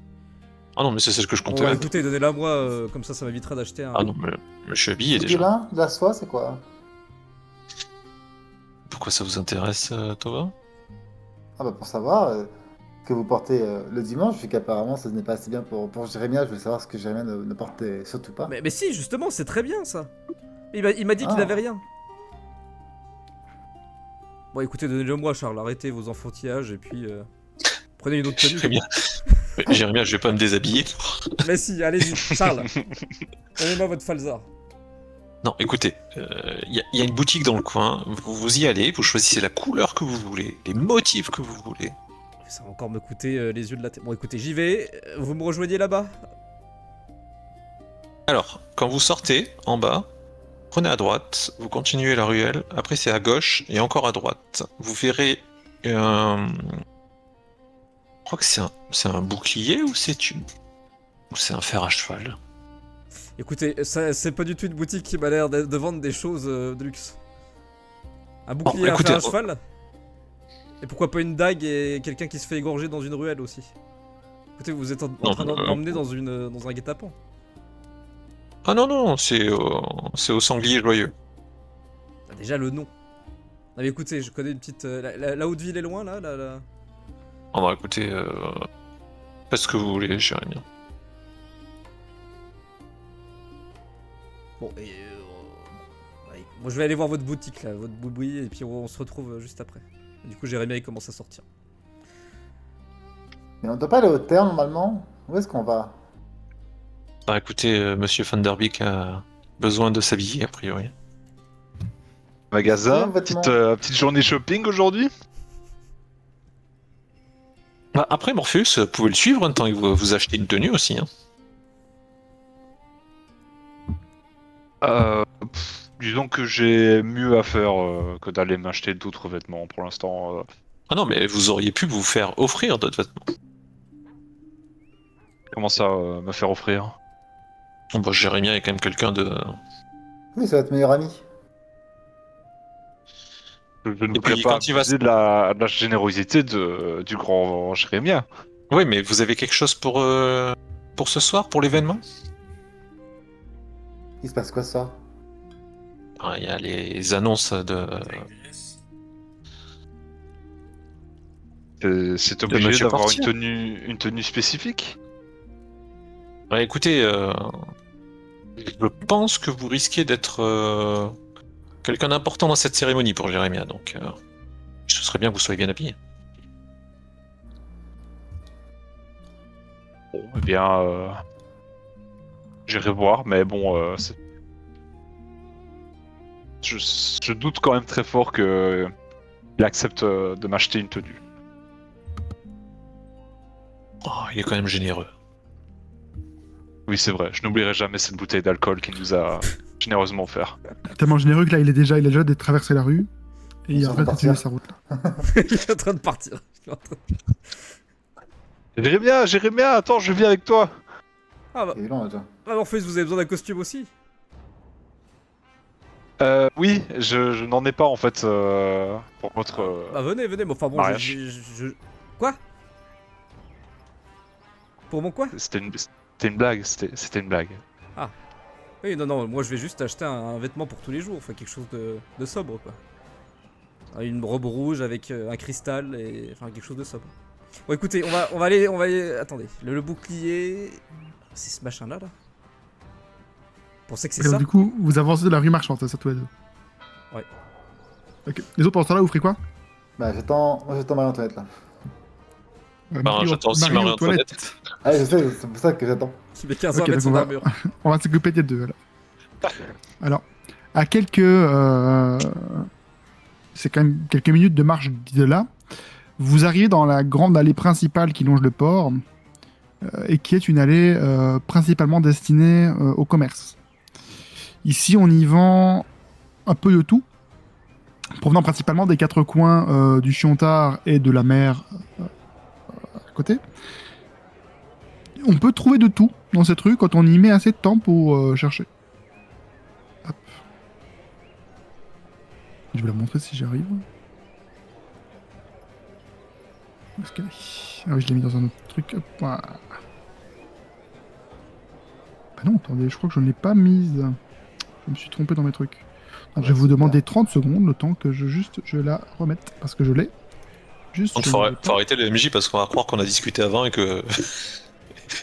Ah non, mais c'est celle que je Bon, comptais bah, mettre. écoutez, donnez-la moi, comme ça m'évitera d'acheter un... Ah non, mais je suis habillé Du déjà. lin, de la soie, c'est quoi? Pourquoi ça vous intéresse, Tova? Ah bah pour savoir que vous portez le dimanche, vu qu'apparemment ça n'est pas assez bien pour Jérémia, je voulais savoir ce que Jérémia ne portait surtout pas. Mais si, justement, c'est très bien ça. Il m'a dit qu'il Ah. avait rien. Bon écoutez, donnez-le moi Charles, arrêtez vos enfantillages et puis prenez une autre tenue. Jérémia, Jérémia, je vais pas me déshabiller. Mais si, allez-y, Charles. Donnez-moi votre falzar. Non, écoutez, il y a une boutique dans le coin, vous y allez, vous choisissez la couleur que vous voulez, les motifs que vous voulez. Ça va encore me coûter les yeux de la tête. Bon écoutez, j'y vais. Vous me rejoignez là-bas? Alors, quand vous sortez, en bas, prenez à droite, vous continuez la ruelle, après c'est à gauche, et encore à droite. Vous verrez je crois que c'est un bouclier ou c'est un fer à cheval? Écoutez, ça, c'est pas du tout une boutique qui m'a l'air de vendre des choses de luxe. Un bouclier, écoutez, un cheval. Et pourquoi pas une dague et quelqu'un qui se fait égorger dans une ruelle aussi. Écoutez, vous êtes en train d'emmener dans un guet-apens. Ah non, c'est au sanglier joyeux. T'as déjà le nom. Non mais écoutez, je connais une petite... la haute ville est loin là, On va écouter... faites ce que vous voulez, Jérémy. Bon, et... ouais. Bon, je vais aller voir votre boutique là, votre boui, et puis on se retrouve juste après. Du coup, Jérémy il commence à sortir. Mais on doit pas aller au terre normalement. Où est-ce qu'on va? Bah écoutez, Monsieur Van Der Beek a besoin de s'habiller, a priori. Magasin, Ouais, vêtements. petite journée shopping aujourd'hui. Bah, après, Morpheus, vous pouvez le suivre un temps et vous achetez une tenue aussi. Hein. Disons que j'ai mieux à faire que d'aller m'acheter d'autres vêtements pour l'instant. Ah non, mais vous auriez pu vous faire offrir d'autres vêtements. Comment ça, me faire offrir? Bon, bah, Jérémy est quand même quelqu'un de... Oui, ça va être meilleur ami. Je ne Et voudrais puis, pas quand il va abuser de la générosité du grand Jérémien. Oui, mais vous avez quelque chose pour ce soir, pour l'événement? Il se passe quoi ça? Ah, il y a les annonces de... C'est De obligé Monsieur d'avoir Portier. une tenue spécifique? Ouais, écoutez, je pense que vous risquez d'être quelqu'un d'important dans cette cérémonie pour Jérémia, donc ce serait bien que vous soyez bien habillé. Bon, eh bien, j'irai voir, mais bon, je doute quand même très fort que il accepte de m'acheter une tenue. Oh, il est quand même généreux. Oui, c'est vrai, je n'oublierai jamais cette bouteille d'alcool qu'il nous a généreusement offert. Tellement généreux que là, il a déjà traversé la rue. Et il est en train de continuer sa route là. Il est en train de partir. Jérémia, attends, je viens avec toi. Ah bah, Il est long déjà. Morpheus, vous avez besoin d'un costume aussi? Oui, je n'en ai pas en fait pour votre. Bah venez, mais enfin bon, mariage. Quoi? Pour mon quoi? C'était une blague, c'était une blague. Oui, non, moi je vais juste acheter un vêtement pour tous les jours, enfin quelque chose de sobre quoi. Une robe rouge avec un cristal et enfin quelque chose de sobre. Bon écoutez, on va aller, attendez, le bouclier, c'est ce machin là. Vous pensez que c'est Et donc, ça? du coup, vous avancez de la rue marchande, c'est ça tous les deux? Ouais. Ok. Les autres pendant ce temps-là, vous ferez quoi? Bah j'attends Marie-Antoinette là. Bah, j'attends aussi Marie-Antoinette. Ah je sais, c'est pour ça que j'attends. Qui met 15 ans Ok, à mettre donc son on va- armure. On va s'occuper des deux alors. À quelques... c'est quand même quelques minutes de marche de là. Vous arrivez dans la grande allée principale qui longe le port et qui est une allée principalement destinée au commerce. Ici, on y vend un peu de tout, provenant principalement des quatre coins du Chiontard et de la mer à côté. On peut trouver de tout dans cette rue quand on y met assez de temps pour chercher. Hop. Je vais la montrer si j'arrive. Où est-ce qu'elle est? Ah oui, je l'ai mis dans un autre truc. Hop, voilà. Bah non, attendez, je crois que je ne l'ai pas mise. Je me suis trompé dans mes trucs. Donc, je vais vous demander 30 secondes, le temps que je la remette, parce que je l'ai. Juste. Donc je faut l'ai pas. arrêter le MJ parce qu'on va croire qu'on a discuté avant et que...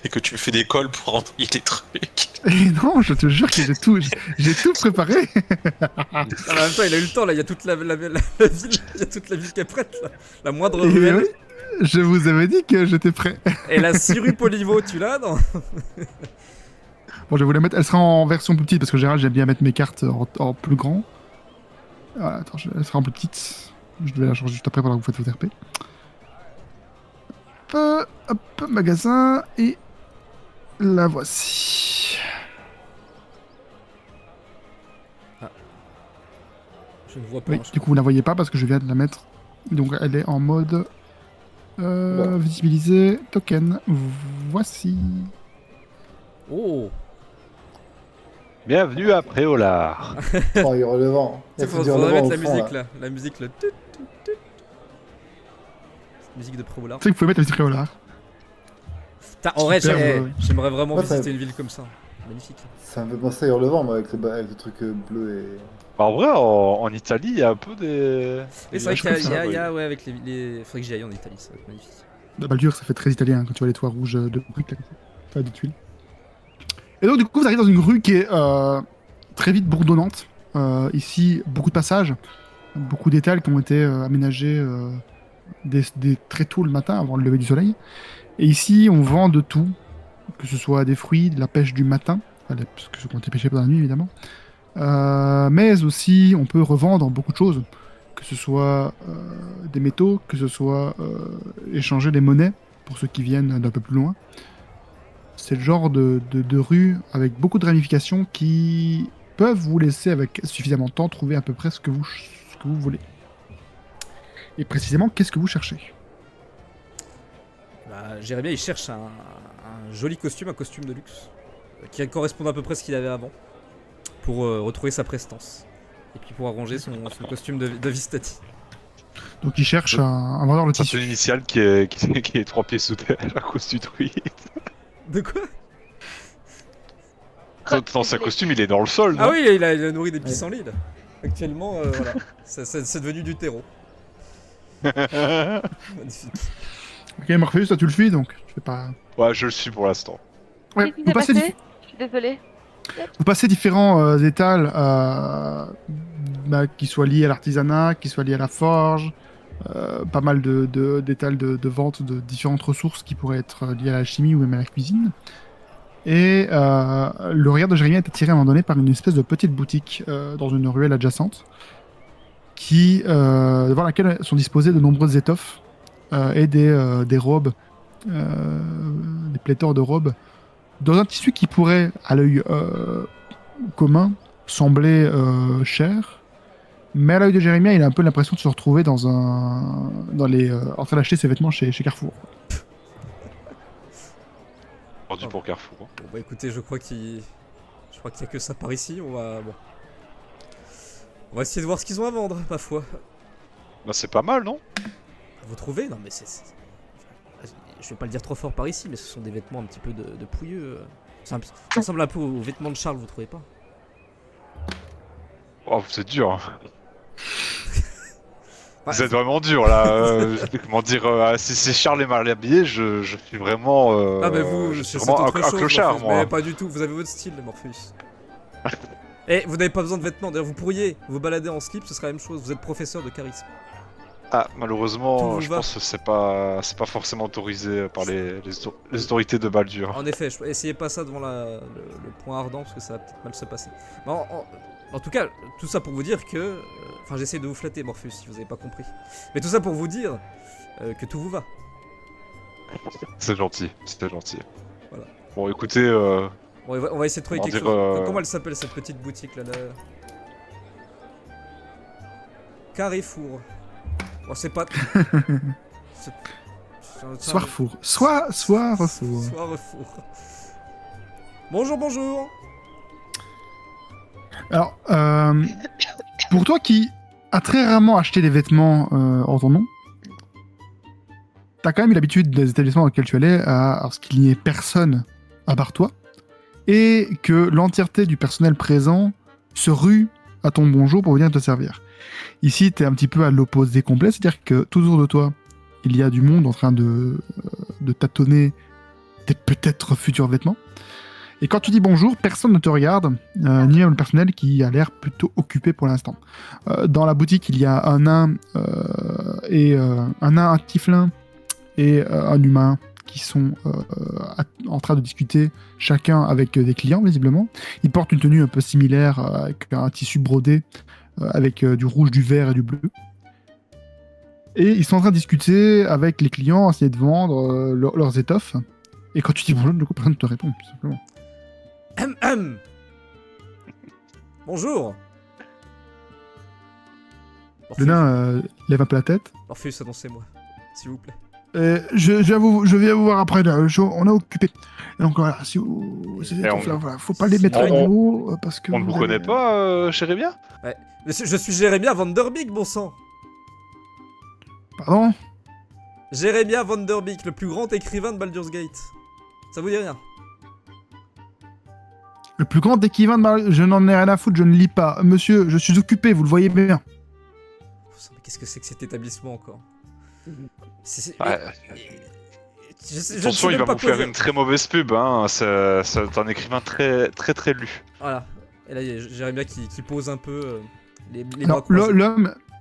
et que tu me fais des calls pour envoyer les trucs. Et non, je te jure que j'ai tout préparé. Ah, en même temps, il a eu le temps là, il y a toute la ville, il y a toute la ville qui est prête là. La moindre Et ruelle. oui, je vous avais dit que j'étais prêt. Et la 6 rue Poliveau, tu l'as non? Bon, je vais vous la mettre. Elle sera en version plus petite parce que en général, j'aime bien mettre mes cartes en plus grand. Voilà, attends, elle sera en plus petite. Je vais la changer juste après pendant que vous faites votre RP. Hop, magasin, et la voici. Je ne vois pas. Oui, du coup, vous ne la voyez pas parce que je viens de la mettre. Donc, elle est en mode visibiliser token. Voici. Oh. Bienvenue à Préolard. Oh, il y aura le vent. Il Il faut dire faudrait le vent mettre au la fond, musique là. là. La musique le. Tut, tut, tut. Musique de Préolard. Tu sais que vous pouvez mettre la musique Préolard. Putain, en vrai, Super, j'aimerais vraiment Ouais, ça- visiter une ville comme ça. Magnifique. Ça me fait penser à Hurlevent, moi, avec le truc bleu et. Bah, en vrai, en Italie, il y a un peu des. Et c'est vrai des qu'il y a, villages comme ça, il y a- ouais. ouais, avec les. Faudrait que j'y aille en Italie, ça va être magnifique. Baldur, ça fait très italien quand tu vois les toits rouges de briques là, enfin, de tuiles. Et donc, du coup, vous arrivez dans une rue qui est très vite bourdonnante. Ici, beaucoup de passages, beaucoup d'étals qui ont été aménagés très tôt le matin avant le lever du soleil. Et ici, on vend de tout, que ce soit des fruits, de la pêche du matin, enfin, parce que ceux qui ont été pêchés pendant la nuit évidemment, mais aussi on peut revendre beaucoup de choses, que ce soit des métaux, que ce soit échanger des monnaies pour ceux qui viennent d'un peu plus loin. C'est le genre de rue avec beaucoup de ramifications qui peuvent vous laisser, avec suffisamment de temps, trouver à peu près ce que vous voulez. Et précisément, qu'est-ce que vous cherchez? Bah, Jérémia, il cherche un joli costume, un costume de luxe, qui correspond à peu près à ce qu'il avait avant, pour retrouver sa prestance. Et puis pour arranger son costume de Vistati. Donc il cherche un vendeur de Ça, c'est tissu. l'initiale qui est 3 pieds sous terre à cause du druide. De quoi? Dans sa costume, il est dans le sol, non? Ah oui, il a nourri des pissenlits là. Actuellement, voilà. C'est devenu du terreau. Magnifique. Ok, Morpheus, toi tu le suis, donc tu fais pas... Ouais, je le suis pour l'instant. Ouais, Qu'est-ce qui s'est passé Je suis désolée. vous passez différents étals qui soient liés à l'artisanat, qui soient liés à la forge, pas mal d'étals de vente de différentes ressources qui pourraient être liées à l'alchimie ou même à la cuisine. Et le regard de Jérémie est attiré à un moment donné par une espèce de petite boutique dans une ruelle adjacente devant laquelle sont disposées de nombreuses étoffes et des robes, des pléthores de robes, dans un tissu qui pourrait, à l'œil commun, sembler cher, mais à l'œil de Jérémie, il a un peu l'impression de se retrouver en train d'acheter ses vêtements chez Carrefour. Vendu pour Carrefour. Bon bah écoutez, je crois qu'il y a que ça par ici. On va essayer de voir ce qu'ils ont à vendre, ma foi. Bah, c'est pas mal, non? Vous trouvez? Non mais je vais pas le dire trop fort par ici, mais ce sont des vêtements un petit peu de pouilleux. Ça ressemble un peu aux vêtements de Charles, vous trouvez pas? Oh, vous êtes dur. Hein. Ouais, Vous êtes vraiment dur là. Comment dire, si c'est Charles est mal habillé, je suis vraiment. Ah bah vous, je c'est suis vraiment autre un chose, clochard, Morpheus, moi. mais pas du tout, vous avez votre style, Morpheus. Et vous n'avez pas besoin de vêtements, d'ailleurs vous pourriez vous balader en slip, ce serait la même chose, vous êtes professeur de charisme. Ah, Tout malheureusement, vous je va. pense que c'est pas forcément autorisé par les autorités de Baldur. En effet, essayez pas ça devant le point ardent, parce que ça va peut-être mal se passer. Mais en tout cas, tout ça pour vous dire que... Enfin, j'essaie de vous flatter, Morpheus, si vous avez pas compris. Mais tout ça pour vous dire que tout vous va. C'est gentil, c'était gentil. Voilà. Bon, écoutez, Bon, on va essayer de trouver On quelque dirait, chose. Comment elle s'appelle cette petite boutique là, Carrefour. Bon, c'est pas. Soirfour. Soirfour. Soirfour. Bonjour, bonjour. Alors, pour toi qui as très rarement acheté des vêtements en ton nom, t'as quand même eu l'habitude des établissements dans lesquels tu allais à ce qu'il n'y ait personne à part toi, et que l'entièreté du personnel présent se rue à ton bonjour pour venir te servir. Ici, t'es un petit peu à l'opposé complet, c'est-à-dire que tout autour de toi, il y a du monde en train de tâtonner tes peut-être futurs vêtements. Et quand tu dis bonjour, personne ne te regarde, ni même le personnel qui a l'air plutôt occupé pour l'instant. Dans la boutique, il y a un nain, un tieflin et un humain qui sont en train de discuter, chacun avec des clients, visiblement. Ils portent une tenue un peu similaire, avec un tissu brodé, avec du rouge, du vert et du bleu. Et ils sont en train de discuter avec les clients, essayer de vendre leurs étoffes. Et quand tu dis bonjour, du coup, personne ne te répond, tout simplement. Bonjour. Le nain lève un peu la tête. Morpheus, annoncez-moi, s'il vous plaît. Je viens vous voir après. Là. On est occupé. Donc voilà, si vous. Ces Et on- étoffes-là, voilà, faut pas les mettre à on- niveau parce que. On ne vous allez- connaît pas, Chérémia? Mais je suis Jérémia Vanderbeek, bon sang. Pardon. Jérémia Vanderbeek, le plus grand écrivain de Baldur's Gate. Ça vous dit rien? Le plus grand équivalent de Mario. Je n'en ai rien à foutre, je ne lis pas. Monsieur, je suis occupé, vous le voyez bien. Mais qu'est-ce que c'est que cet établissement encore? Ouais. Je sais Attention, il même va pas vous quoi faire dire. une très mauvaise pub, hein. C'est un écrivain très très très lu. Voilà. Et là, il y a Jérémia qui pose un peu les Alors, bras croisés.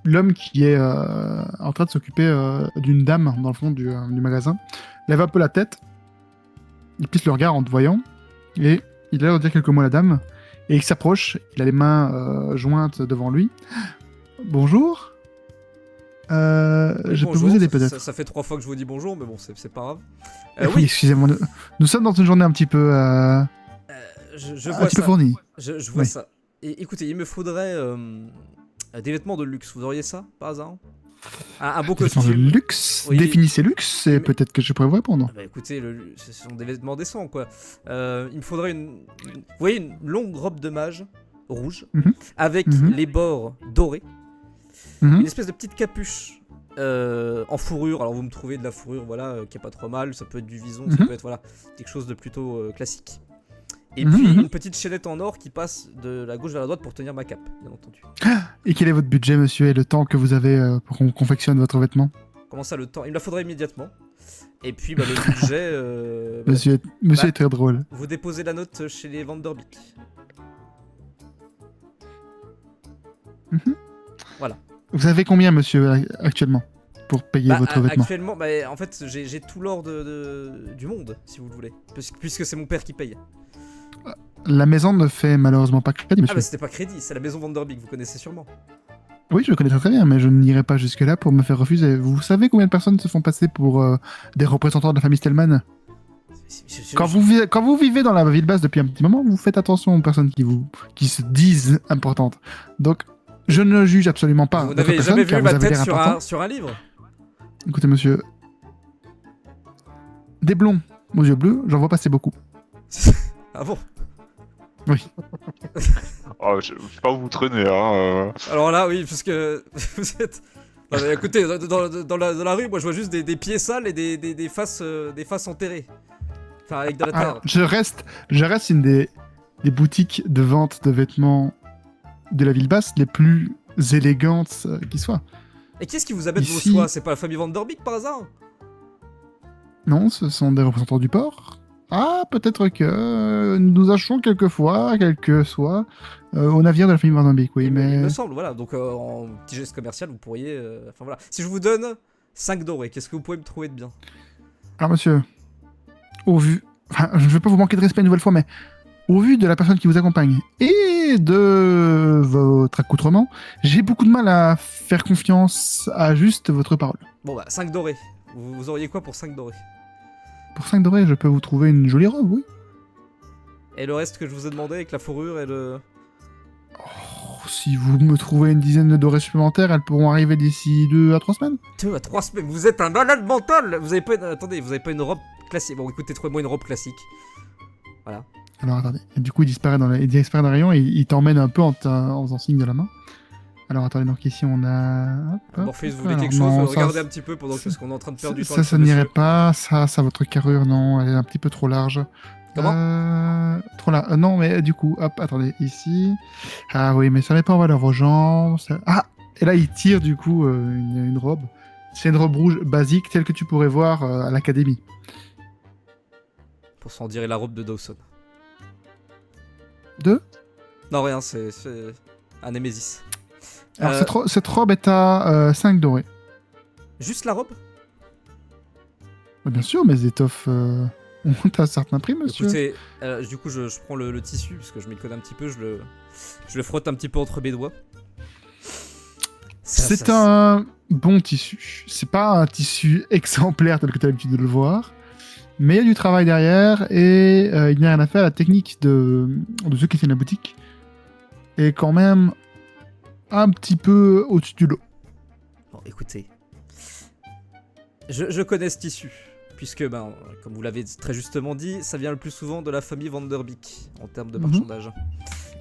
l'homme qui est en train de s'occuper d'une dame dans le fond du magasin lève un peu la tête. Il plisse le regard en te voyant et il a l'air de dire quelques mots à la dame et il s'approche. Il a les mains jointes devant lui. Bonjour. Je peux Bonjour, vous aider peut-être. ça fait 3 fois que je vous dis bonjour, mais bon, c'est pas grave. Oui, Oui, excusez-moi. Nous sommes dans une journée un petit peu, je un vois petit peu ça. fournie. Je vois Oui. ça. Et écoutez, il me faudrait des vêtements de luxe. Vous auriez ça, par hasard? Un beau Des vêtements de costume. luxe. Oui. Définissez luxe et Mais- peut-être que je pourrais vous répondre. Ah bah écoutez, ce sont des vêtements décents, quoi. Il me faudrait vous voyez, une longue robe de mage rouge Mhm. avec Mhm. les bords dorés, Mhm. une espèce de petite capuche en fourrure. Alors vous me trouvez de la fourrure, voilà, qui est pas trop mal. Ça peut être du vison, ça Mhm. peut être voilà quelque chose de plutôt classique. Et Mhm, puis mhm. une petite chaînette en or qui passe de la gauche vers la droite pour tenir ma cape, bien entendu. Et quel est votre budget, monsieur, et le temps que vous avez pour qu'on confectionne votre vêtement? Comment ça, le temps? Il me la faudrait immédiatement. Et puis bah, le budget, bah, Monsieur Bah- est très drôle. vous déposez la note chez les Vanderbeek. Vous avez combien, monsieur, actuellement, pour payer Bah, votre vêtement? actuellement, bah, en fait, j'ai tout l'or du monde, si vous le voulez. Puisque c'est mon père qui paye. La maison ne fait malheureusement pas crédit, Ah monsieur. bah c'était pas crédit, c'est la maison Vanderbeek, vous connaissez sûrement. Oui, je le connais très bien, mais je n'irai pas jusque-là pour me faire refuser. Vous savez combien de personnes se font passer pour des représentants de la famille Stellman? Quand vous vivez dans la ville basse depuis un petit moment, vous faites attention aux personnes qui se disent importantes. Donc, je ne juge absolument pas Vous votre n'avez personne, jamais car vu vous ma avez tête l'air important. sur un livre? Écoutez, monsieur, des blonds aux yeux bleus, j'en vois passer beaucoup. Ah bon? Oh, je sais pas où vous traînez, hein. Alors là, oui, puisque vous êtes... Non, mais écoutez, dans la rue, moi je vois juste des pieds sales et des faces enterrées. Enfin, avec de la terre. Alors, je reste une des boutiques de vente de vêtements de la ville basse les plus élégantes qui soient. Et qui est-ce qui vous amène Ici- vos soins? C'est pas la famille Vanderbeek par hasard? Non, ce sont des représentants du port. Ah, peut-être que nous achetons quelquefois quelques soies au navire de la famille Van Beek, oui, Il mais... me semble, voilà. Donc en petit geste commercial, vous pourriez... Enfin voilà. Si je vous donne 5 dorés, qu'est-ce que vous pouvez me trouver de bien? Alors, monsieur, au vu... Enfin, je ne vais pas vous manquer de respect une nouvelle fois, mais au vu de la personne qui vous accompagne et de votre accoutrement, j'ai beaucoup de mal à faire confiance à juste votre parole. Bon bah, 5 dorés. Vous auriez quoi pour 5 dorés? Pour 5 dorés, je peux vous trouver une jolie robe, oui. Et le reste que je vous ai demandé avec la fourrure et le... Oh, si vous me trouvez une dizaine de dorés supplémentaires, elles pourront arriver d'ici 2 à 3 semaines. 2 à 3 semaines, vous êtes un malade mental! Vous avez pas une... Attendez, vous avez pas une robe classique? Bon écoutez, trouvez-moi une robe classique. Voilà. Alors attendez, et du coup il disparaît dans il disparaît dans le rayon et il t'emmène un peu en faisant signe de la main. Alors attendez, donc ici on a... Hop, hop, Morpheus, vous hop, voulez alors, quelque chose? non, ça- Regardez un petit peu pendant que... Parce qu'on est en train de perdre du temps. Ça, avec ça ce n'irait monsieur. pas, ça, votre carrure, non, elle est un petit peu trop large. Comment Trop large. Non, mais du coup, hop, attendez, ici. Ah oui, mais ça met pas en valeur vos jambes. Ah, et là, il tire du coup une robe. C'est une robe rouge basique, telle que tu pourrais voir à l'académie. Pour s'en dirait la robe de Dawson. Deux. Non, rien, c'est un Némésis. Alors, cette robe est à 5 dorés. Juste la robe? Bien sûr, mes étoffes ont un certain prix, monsieur. Écoutez, du coup, je prends le tissu, parce que je m'y connais un petit peu, je le frotte un petit peu entre mes doigts. C'est un bon tissu. C'est pas un tissu exemplaire tel que tu as l'habitude de le voir, mais il y a du travail derrière et il n'y a rien à faire. La technique de ceux qui tiennent la boutique est quand même un petit peu au-dessus du lot. Bon, écoutez. Je connais ce tissu, puisque, ben, comme vous l'avez très justement dit, ça vient le plus souvent de la famille Van Der Beek, en termes de Mhm. marchandage.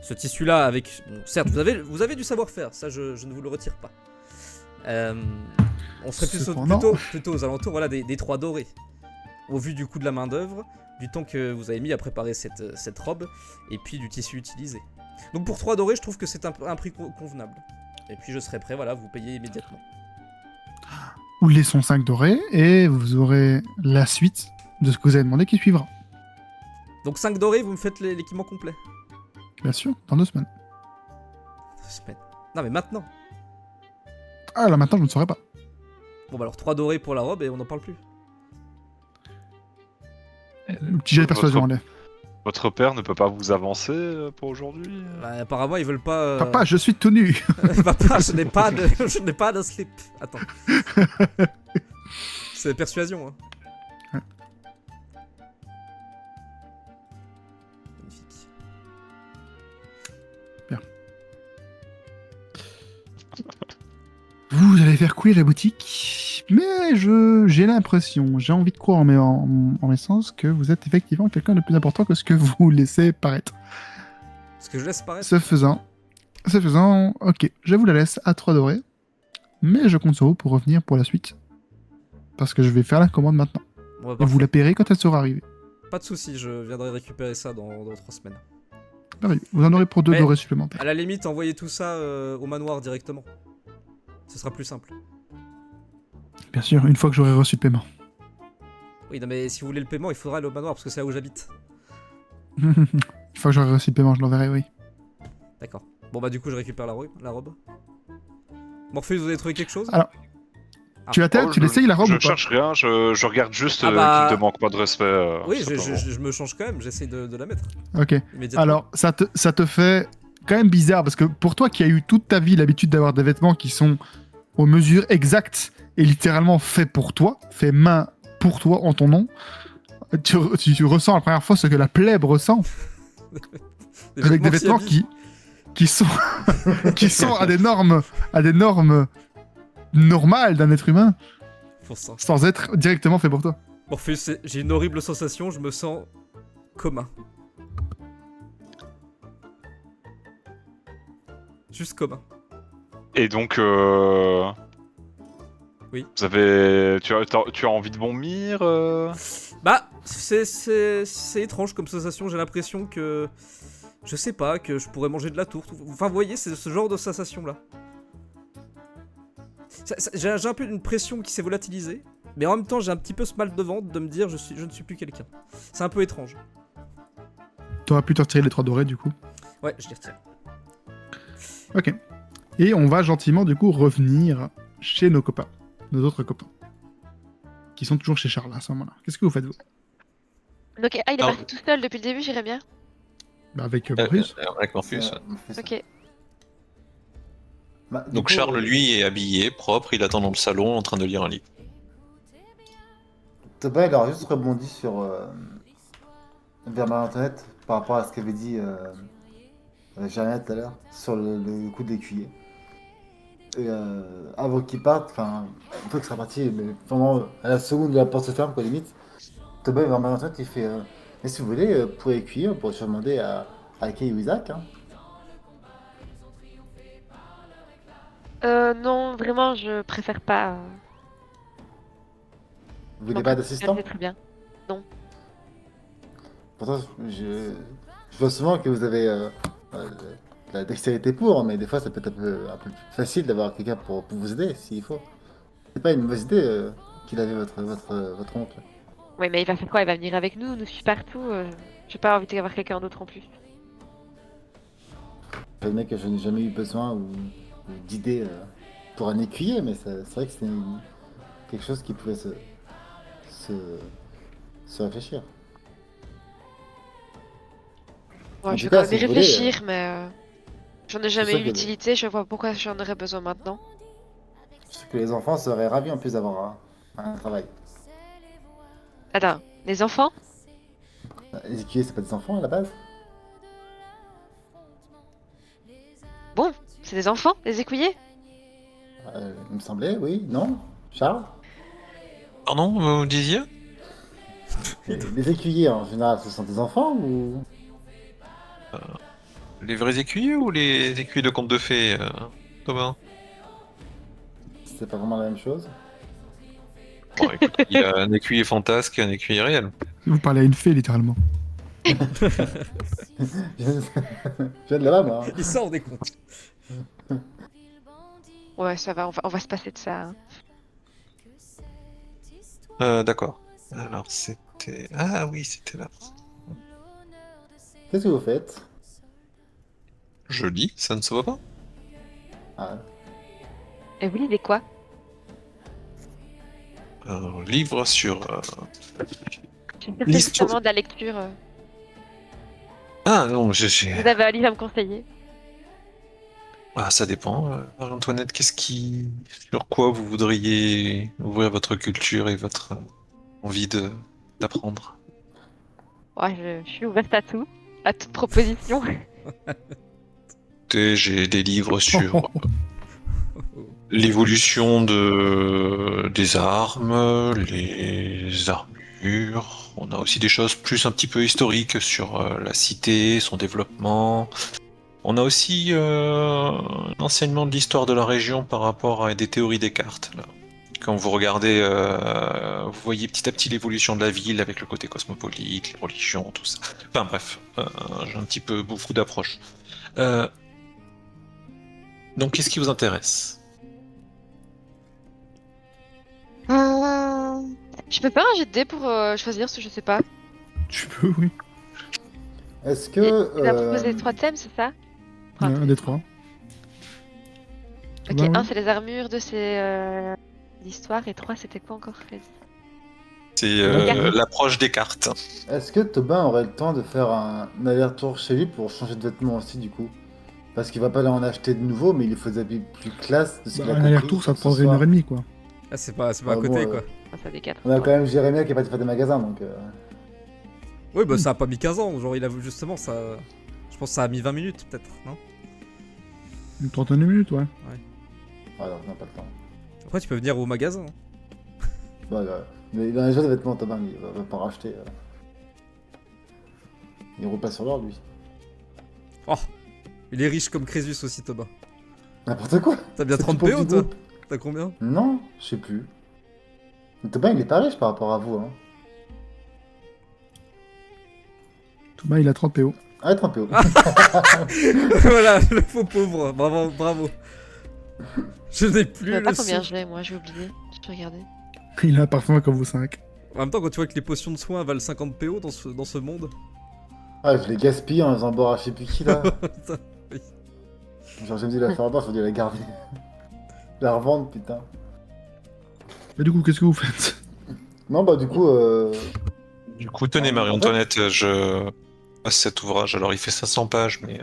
Ce tissu-là, avec... Bon, certes, vous avez du savoir-faire, ça je ne vous le retire pas. On serait Cependant- plutôt aux alentours voilà, des 3 dorés. Au vu du coût de la main-d'œuvre, du temps que vous avez mis à préparer cette robe, et puis du tissu utilisé. Donc pour 3 dorés, je trouve que c'est un prix convenable. Et puis je serai prêt, voilà, à vous payer immédiatement. Ou laissons 5 dorés et vous aurez la suite de ce que vous avez demandé qui suivra. Donc 5 dorés, vous me faites l'équipement complet. Bien sûr, dans 2 semaines. 2 semaines. Non mais maintenant. Ah, là maintenant, je ne saurais pas. Bon bah alors 3 dorés pour la robe et on n'en parle plus. Le petit jet de persuasion, Votre- allez. Votre père ne peut pas vous avancer pour aujourd'hui? Bah, apparemment ils veulent pas... Papa, je suis tout nu. Papa, je n'ai pas de... je n'ai pas de slip. Attends. C'est persuasion, hein. Ouais. Magnifique. Vous allez faire couler la boutique, mais j'ai l'impression, j'ai envie de croire en mes sens que vous êtes effectivement quelqu'un de plus important que ce que vous laissez paraître. Ce que je laisse paraître. Ce faisant, ok, je vous la laisse à 3 dorés, mais je compte sur vous pour revenir pour la suite. Parce que je vais faire la commande maintenant. Bon, bah, Et vous la paierez quand elle sera arrivée. pas de soucis, je viendrai récupérer ça dans 3 semaines. Merveilleux. Vous en aurez pour 2 Mais- dorés supplémentaires. À la limite, envoyez tout ça au manoir directement. Ce sera plus simple. Bien sûr, une fois que j'aurai reçu le paiement. Oui, non mais si vous voulez le paiement, il faudra aller au manoir parce que c'est là où j'habite. Une fois que j'aurai reçu le paiement, je l'enverrai, oui. D'accord. Bon bah du coup, je récupère la robe. Morpheus, vous avez trouvé quelque chose? Alors, Ah. Tu Oh, tu l'essayes la robe Je ou pas cherche rien, je regarde juste Ah bah- qu'il ne manque pas de respect. Oui, simplement. je me change quand même, j'essaie de la mettre Ok. immédiatement. Alors, ça te fait quand même bizarre, parce que pour toi qui as eu toute ta vie l'habitude d'avoir des vêtements qui sont aux mesures exactes et littéralement faits pour toi, faits main pour toi en ton nom, tu ressens la première fois ce que la plèbe ressent, avec des vêtements qui sont, qui sont à des normes normales d'un être humain, Pour ça. sans être directement fait pour toi. Morpheus, j'ai une horrible sensation, je me sens commun. Juste commun. Et donc, Oui. Vous avez, tu as envie de vomir Bah, c'est étrange comme sensation, j'ai l'impression que... Je sais pas, que je pourrais manger de la tourte. Enfin, vous voyez, c'est ce genre de sensation-là. J'ai un peu une pression qui s'est volatilisée, mais en même temps, j'ai un petit peu ce mal de ventre de me dire je ne suis plus quelqu'un. C'est un peu étrange. T'aurais pu te retirer les 3 dorés du coup. Ouais, je les retire. Ok. Et on va gentiment du coup revenir chez nos copains, nos autres copains, qui sont toujours chez Charles à ce moment-là. Qu'est-ce que vous faites vous? Donc, il est Alors- parti tout seul depuis le début, j'irais bien. Bah, avec Bruce. Avec Morpheus. Ok. Bah, du Donc coup, Charles, lui, est habillé, propre, il attend dans le salon en train de lire un livre. Thomas, il aura juste rebondi sur vers Marie-Antoinette par rapport à ce qu'avait dit Jérémia tout à l'heure sur le coup de l'écuyer. Et avant qu'il parte, enfin, une fois qu'il sera parti, mais vraiment à la seconde de la porte se ferme, quoi, limite, Thomas vers Marie-Antoinette, il fait mais si vous voulez, pour l'écuyer, on pourrait toujours demander à Kay ou Isaac. Hein. Non, vraiment, je préfère pas. Vous voulez Non, pas d'assistant? C'est très bien. Pourtant, je vois souvent que vous avez la dextérité pour, mais des fois, ça peut être un peu plus facile d'avoir quelqu'un pour vous aider, s'il faut. C'est pas une mauvaise idée qu'il avait votre oncle. Oui, mais il va faire quoi? Il va venir avec nous suivre partout. J'ai pas envie d'avoir quelqu'un d'autre en plus. Le mec que je n'ai jamais eu besoin ou d'idées pour un écuyer, mais c'est vrai que c'est quelque chose qui pouvait se réfléchir. Ouais, En je tout vais cas, quand même y si vous voulez, réfléchir, mais j'en ai jamais ça eu que- l'utilité. Je vois pourquoi j'en aurais besoin maintenant. Je sais que les enfants seraient ravis en plus d'avoir un travail. Attends, les enfants? Les écuyers, c'est pas des enfants à la base? Bon, c'est des enfants, les écuyers? Il me semblait, oui, non? Charles? Pardon, vous disiez? Les écuyers, en général, ce sont des enfants ou... Les vrais écuyers ou les écuyers de contes de fées, Thomas? C'est pas vraiment la même chose? Bon, écoute, il y a un écuyer fantasque et un écuyer réel. Vous parlez à une fée, littéralement. Je viens de là-bas, moi. Il sort des comptes. Ouais, ça va, on va se passer de ça. D'accord. Alors, c'était... Ah oui, c'était là. Qu'est-ce que vous faites? Joli, ça ne se voit pas? Ah, Et vous lisez quoi? Un livre sur... Je cherchais L'histoire- justement de la lecture. Ah non, Vous avez un livre à me conseiller? Ah, ça dépend. Marie-Antoinette, sur quoi vous voudriez ouvrir votre culture et votre envie d'apprendre? Ouais, je suis ouverte à tout, à toute proposition. Écoutez, j'ai des livres sur l'évolution des armes, les armures. On a aussi des choses plus un petit peu historiques sur la cité, son développement. On a aussi un enseignement de l'histoire de la région par rapport à des théories des cartes. Là. Quand vous regardez, vous voyez petit à petit l'évolution de la ville avec le côté cosmopolite, les religions, tout ça. Enfin bref, j'ai un petit peu beaucoup d'approches. Donc qu'est-ce qui vous intéresse? Je peux faire un jet de dés pour choisir ce que je sais pas. Tu peux, oui. est-ce que... Il a proposé 3 thèmes, c'est ça? Un des trois. Ok, Bah oui. 1 c'est les armures, 2 c'est l'histoire, et 3 c'était quoi encore, Fred? C'est cartes. l'approche des cartes. Est-ce que Tobin aurait le temps de faire un aller-retour chez lui pour changer de vêtements aussi, du coup? Parce qu'il va pas aller en acheter de nouveaux, mais il lui faut des habits plus classe de ce qu'il a Un compris aller-retour, ça te ce prendrait soir. 1h30, quoi. Ah, c'est pas à Ah, côté bon, quoi. Ah, ça des 4. On a quand même Jérémia qui est parti faire des magasins, donc... Oui, bah ça a pas mis 15 ans. Genre, il a justement ça. Je pense que ça a mis 20 minutes peut-être, non? Une trentaine de minutes, ouais. Alors, on n'a pas le temps. Après, tu peux venir au magasin. Bah, mais il a déjà des vêtements, Tobin, il va pas en racheter. Il roule pas sur l'or, lui. Oh, il est riche comme Crésus aussi, Thomas. N'importe quoi. T'as bien C'est 30 tout pour PO du toi? groupe. T'as combien? Non, je sais plus. Mais Tobin, il est pas riche par rapport à vous, hein. Thomas, il a 30 PO. Arrête un peu. Voilà, le faux pauvre. Bravo, bravo. Je n'ai Je plus sais le pas combien sou. j'ai, moi, j'ai oublié. Je vais regarder. Il a un parfum comme vous 5. En même temps, quand tu vois que les potions de soins valent 50 PO dans ce monde. Ah, je l'ai gaspillé en faisant boire à je sais plus qui, là. Putain, oui. Genre, j'ai me dit la faire boire, je dû la garder. La revendre, putain. Mais du coup, qu'est-ce que vous faites? Non, bah, du coup, Du coup, tenez Marie-Antoinette, je passe cet ouvrage. Alors, il fait 500 pages, mais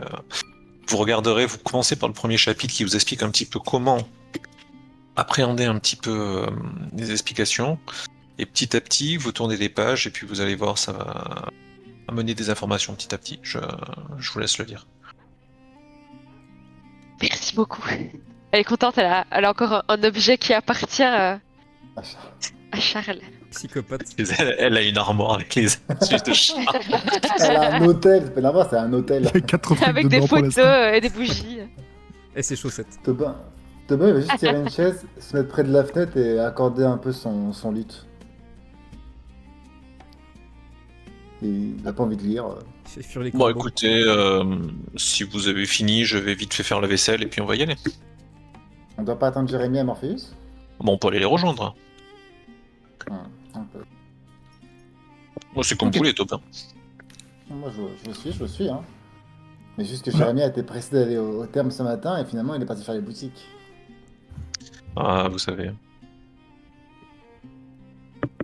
vous regarderez, vous commencez par le premier chapitre qui vous explique un petit peu comment appréhender un petit peu les explications. Et petit à petit, vous tournez les pages et puis vous allez voir, ça va amener des informations petit à petit. Je vous laisse le lire. Merci beaucoup. Elle est contente, elle a encore un objet qui appartient à Charles. Psychopathe. Elle a une armoire avec les astuces de chat. elle a un hôtel, c'est pas là-bas, c'est un hôtel. Il y a 4 trucs Avec des dedans pour photos l'instant. et des bougies. Et ses chaussettes. Tobin, il va juste tirer une chaise, se mettre près de la fenêtre et accorder un peu son luth. Et il a pas envie de lire. Il fait fuir les Bon, corbeaux. écoutez, si vous avez fini, je vais vite fait faire la vaisselle et puis on va y aller. On doit pas attendre Jérémy à Morpheus? Bon, on peut aller les rejoindre. Un peu. Bon, c'est comme Ok. vous les top. Moi, je le suis, hein. Mais juste que Jérémy a été pressé d'aller au terme ce matin et finalement, il est parti faire les boutiques. Ah, vous savez.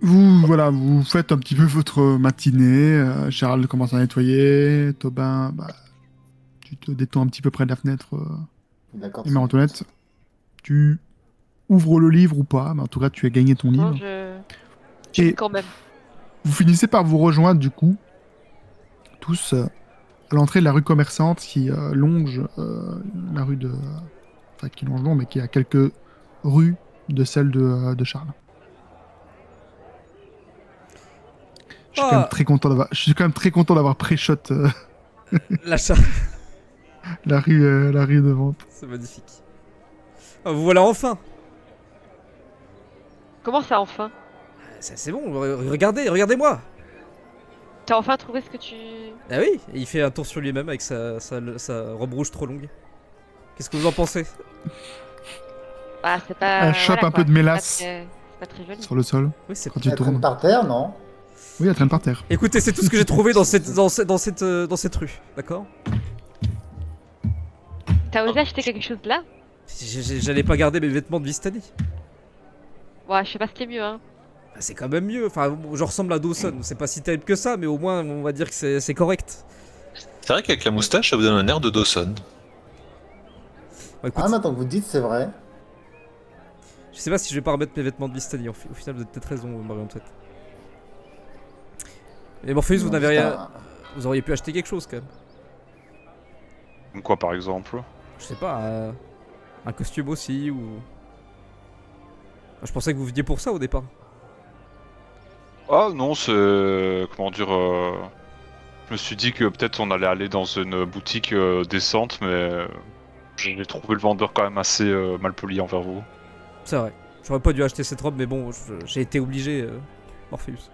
Vous faites un petit peu votre matinée. Charles commence à nettoyer. Tobin, bah, tu te détends un petit peu près de la fenêtre. D'accord. Et Marie-Antoinette, tu ouvres le livre ou pas, mais en tout cas, tu as gagné ton livre. Non, je... Et Quand même. vous finissez par vous rejoindre, du coup, tous à l'entrée de la rue commerçante qui longe la rue de... Enfin, qui longe non, mais qui est à quelques rues de celle de Charles. Je suis quand même très content d'avoir pré-shot L'achat. la rue de vente. C'est magnifique. Ah, vous voilà enfin. Comment ça, enfin? C'est bon, regardez-moi. T'as enfin trouvé ce que tu... Ah oui, et il fait un tour sur lui-même avec sa robe rouge trop longue. Qu'est-ce que vous en pensez? Bah, c'est pas... Elle chope un peu de mélasse. C'est pas très joli. Sur le sol, Oui, c'est... quand tu Elle traîne tournes. par terre, non? Oui, elle traîne par terre. Écoutez, c'est tout ce que j'ai trouvé dans cette rue, d'accord? T'as osé acheter quelque chose là? J'allais pas garder mes vêtements de Vistani. Ouais, je sais pas ce qui est mieux, hein. Bah, c'est quand même mieux, enfin, je ressemble à Dawson, c'est pas si terrible que ça, mais au moins, on va dire que c'est correct. C'est vrai qu'avec la moustache, ça vous donne un air de Dawson. Bon, écoute, Ah, maintenant que vous dites, c'est vrai. je sais pas si je vais pas remettre mes vêtements de Vistani, au final, vous avez peut-être raison, Marie-Antoinette. Mais Morpheus, vous Non, n'avez putain. rien... Vous auriez pu acheter quelque chose, quand même. Comme quoi, par exemple? Je sais pas, un costume aussi, ou... Je pensais que vous veniez pour ça, au départ. Ah non, c'est... Comment dire... Je me suis dit que peut-être on allait aller dans une boutique décente, mais j'ai trouvé le vendeur quand même assez malpoli envers vous. C'est vrai. J'aurais pas dû acheter cette robe, mais bon, j'ai été obligé, Morpheus.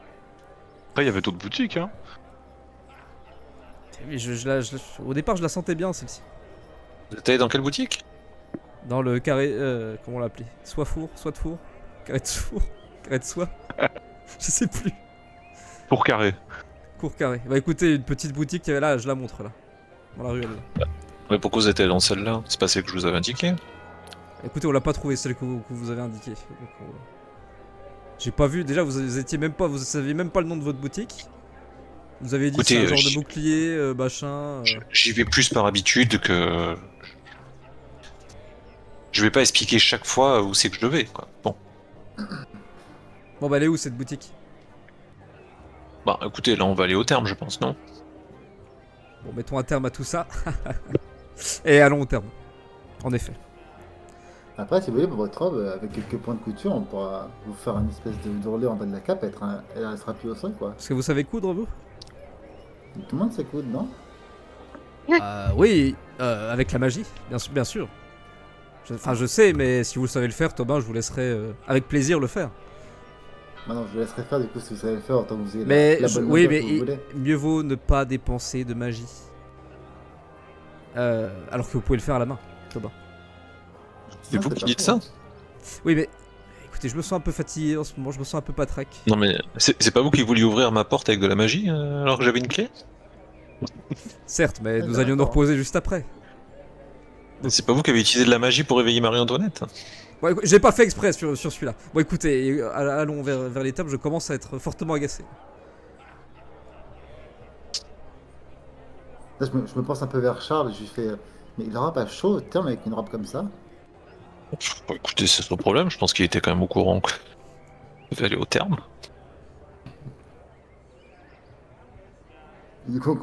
Après, il y avait d'autres boutiques, hein. Mais au départ, je la sentais bien, celle-ci. Vous êtes allé dans quelle boutique? Dans le carré... comment on l'appelait? Soit de four? Carré de four? Carré de soie? Je sais plus. Pour carré. Court carré. Bah écoutez, une petite boutique qu'il y avait là, je la montre là. Dans la ruelle. Là. Mais pourquoi vous êtes allé dans celle-là? C'est pas celle que je vous avais indiquée? Écoutez, on l'a pas trouvé, celle que vous avez indiquée. Donc, j'ai pas vu, déjà vous étiez même pas, vous saviez même pas le nom de votre boutique. Vous avez dit Écoutez, c'est un genre de bouclier, machin. J'y vais plus par habitude que... Je vais pas expliquer chaque fois où c'est que je vais, quoi. Bon. Bon bah elle est où cette boutique? Bah écoutez, là on va aller au terme, je pense, non? Bon, mettons un terme à tout ça. Et allons au terme. En effet. Après, si vous voulez, pour votre robe, avec quelques points de couture, on pourra vous faire une espèce de d'ourlet en bas de la cape, elle sera plus au sol, quoi. Parce que vous savez coudre, vous? Tout le monde sait coudre, non? Oui, avec la magie, bien sûr. Enfin, je sais, mais si vous savez le faire, Tobin, je vous laisserai avec plaisir le faire. Maintenant, je vous laisserai faire, du coup, si vous savez le faire, autant que vous ayez Mais la bonne oui, longueur mais que vous voulez. mieux vaut ne pas dépenser de magie. Alors que vous pouvez le faire à la main, Tobin. C'est Non, vous c'est qui pas dites faux. ça? Oui, mais écoutez, je me sens un peu fatigué en ce moment, je me sens un peu patraque. Non mais c'est pas vous qui vouliez ouvrir ma porte avec de la magie alors que j'avais une clé? Certes, mais Ah, nous allions nous d'accord. reposer juste après. C'est pas vous qui avez utilisé de la magie pour réveiller Marie-Antoinette? Bon, j'ai pas fait exprès sur celui-là. Bon, écoutez, allons vers les tables, je commence à être fortement agacé. Là, je me pense un peu vers Charles, je lui fais... Mais il aura pas chaud, terme, avec une robe comme ça? Bon, écoutez, c'est son problème, je pense qu'il était quand même au courant que vous allez au terme. Du coup, on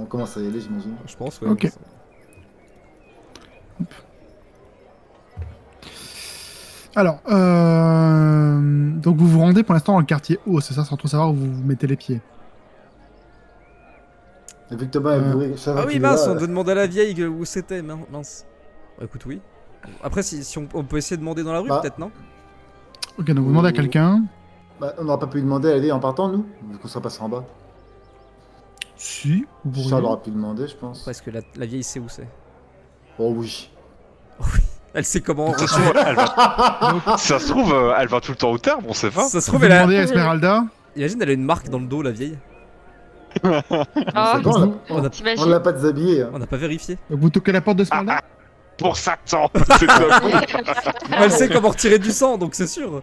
commence à y aller, j'imagine. Je pense, ouais. Ok. Alors, donc vous vous rendez pour l'instant dans le quartier haut, c'est ça, sans trop savoir où vous mettez les pieds. Et vu que Thomas est bourré, ça va Ah oui, qu'il est mince, là, on devait demander à la vieille où c'était, mince. Bah, écoute, oui. Après, si on peut essayer de demander dans la rue, Bah. peut-être, non? Ok, donc vous demandez à quelqu'un. Bah, on n'aura pas pu lui demander à aller en partant, nous, vu qu'on sera passé en bas. Si, vous pourriez. Charles aura pu demander, je pense. Parce que la vieille sait où c'est. Oh oui. Elle sait comment. Ça se trouve, ça se trouve, elle va tout le temps au terme, on sait pas. Ça se Vous trouve, elle a. demandez à Esmeralda. Imagine, elle a une marque dans le dos, la vieille. Oh, C'est bon, vous- on t'imagines? l'a pas déshabillé. Hein. On n'a pas vérifié. Donc vous toquez à la porte d'Esmeralda. Pour Satan. C'est ça. Elle sait comment retirer du sang, donc c'est sûr.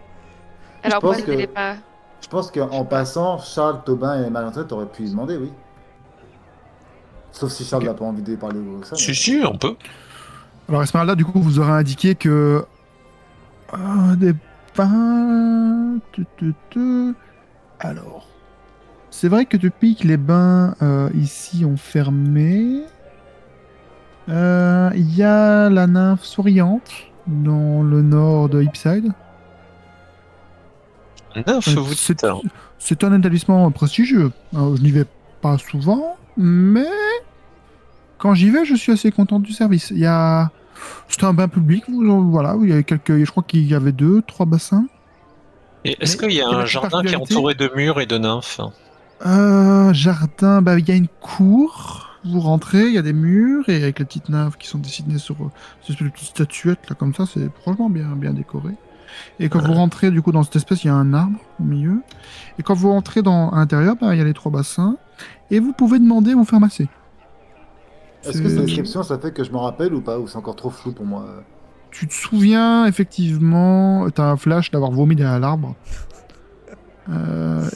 Alors, pense pourquoi que- elle n'est pas... Je pense qu'en passant, Charles, Tobin et Marie-Antoinette auraient pu lui demander, oui. Sauf si Charles Ok. n'a pas envie de parler au ça. Si, si, on peut. Alors Esmeralda, du coup, vous aurez indiqué que des bains. Alors, c'est vrai que depuis que les bains ici ont fermé, il y a la nymphe souriante dans le nord de Hipside. Nymphe, vous C'est dites. c'est un établissement prestigieux. Alors, je n'y vais pas souvent, mais quand j'y vais, je suis assez content du service. C'était un bain public, voilà, où il y avait je crois qu'il y avait 2, 3 bassins. Et est-ce Mais qu'il y a quelle est la un jardin qui est particularité entouré de murs et de nymphes? Jardin, il y a une cour. Vous rentrez, il y a des murs et avec les petites nymphes qui sont dessinées sur ces petites statuettes là comme ça, c'est franchement bien décoré. Et quand vous rentrez du coup dans cette espèce, il y a un arbre au milieu. Et quand vous rentrez à l'intérieur, il y a les 3 bassins et vous pouvez demander à vous faire masser. Est-ce que cette description, ça fait que je m'en rappelle ou pas? Ou c'est encore trop flou pour moi? Tu te souviens effectivement, t'as un flash d'avoir vomi derrière l'arbre.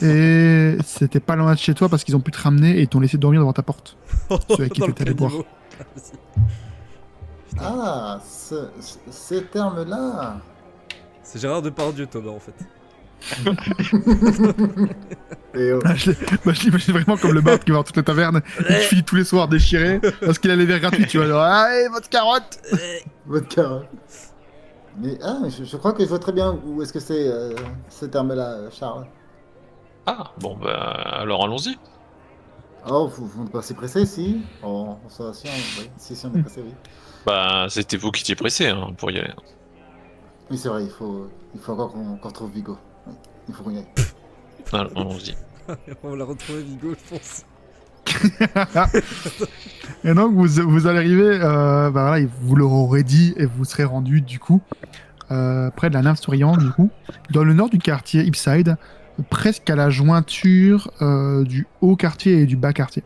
Et c'était pas loin de chez toi parce qu'ils ont pu te ramener et ils t'ont laissé dormir devant ta porte. Ceux avec qui Dans le t'étais allé boire. caniveau. Ah, vas-y. Ah, ces termes-là. C'est Gérard Depardieu, Thomas, en fait. Et, Je l'imagine vraiment comme le barbe qui va dans toutes les tavernes et qui finit tous les soirs déchiré parce qu'il a les verres gratuits, tu vois. Genre, allez, votre carotte. votre carotte. Mais je crois que je vois très bien où est-ce que c'est ces termes-là, Charles. Ah, bon, bah, alors allons-y. Oh, vous n'êtes pas si pressé, si? Oh, si, oui. Si, on est pressé, oui. Bah, c'était vous qui étiez pressé hein, pour y aller. Oui, c'est vrai, il faut encore qu'on retrouve Vigo. Oui, il faut qu'on y aille. Alors, allons-y. On l'a retrouvé, Vigo, je pense. Et donc vous allez arriver, voilà, vous leur aurez dit et vous serez rendu du coup près de la nymphe souriante du coup, dans le nord du quartier Ipside, presque à la jointure du haut quartier et du bas quartier.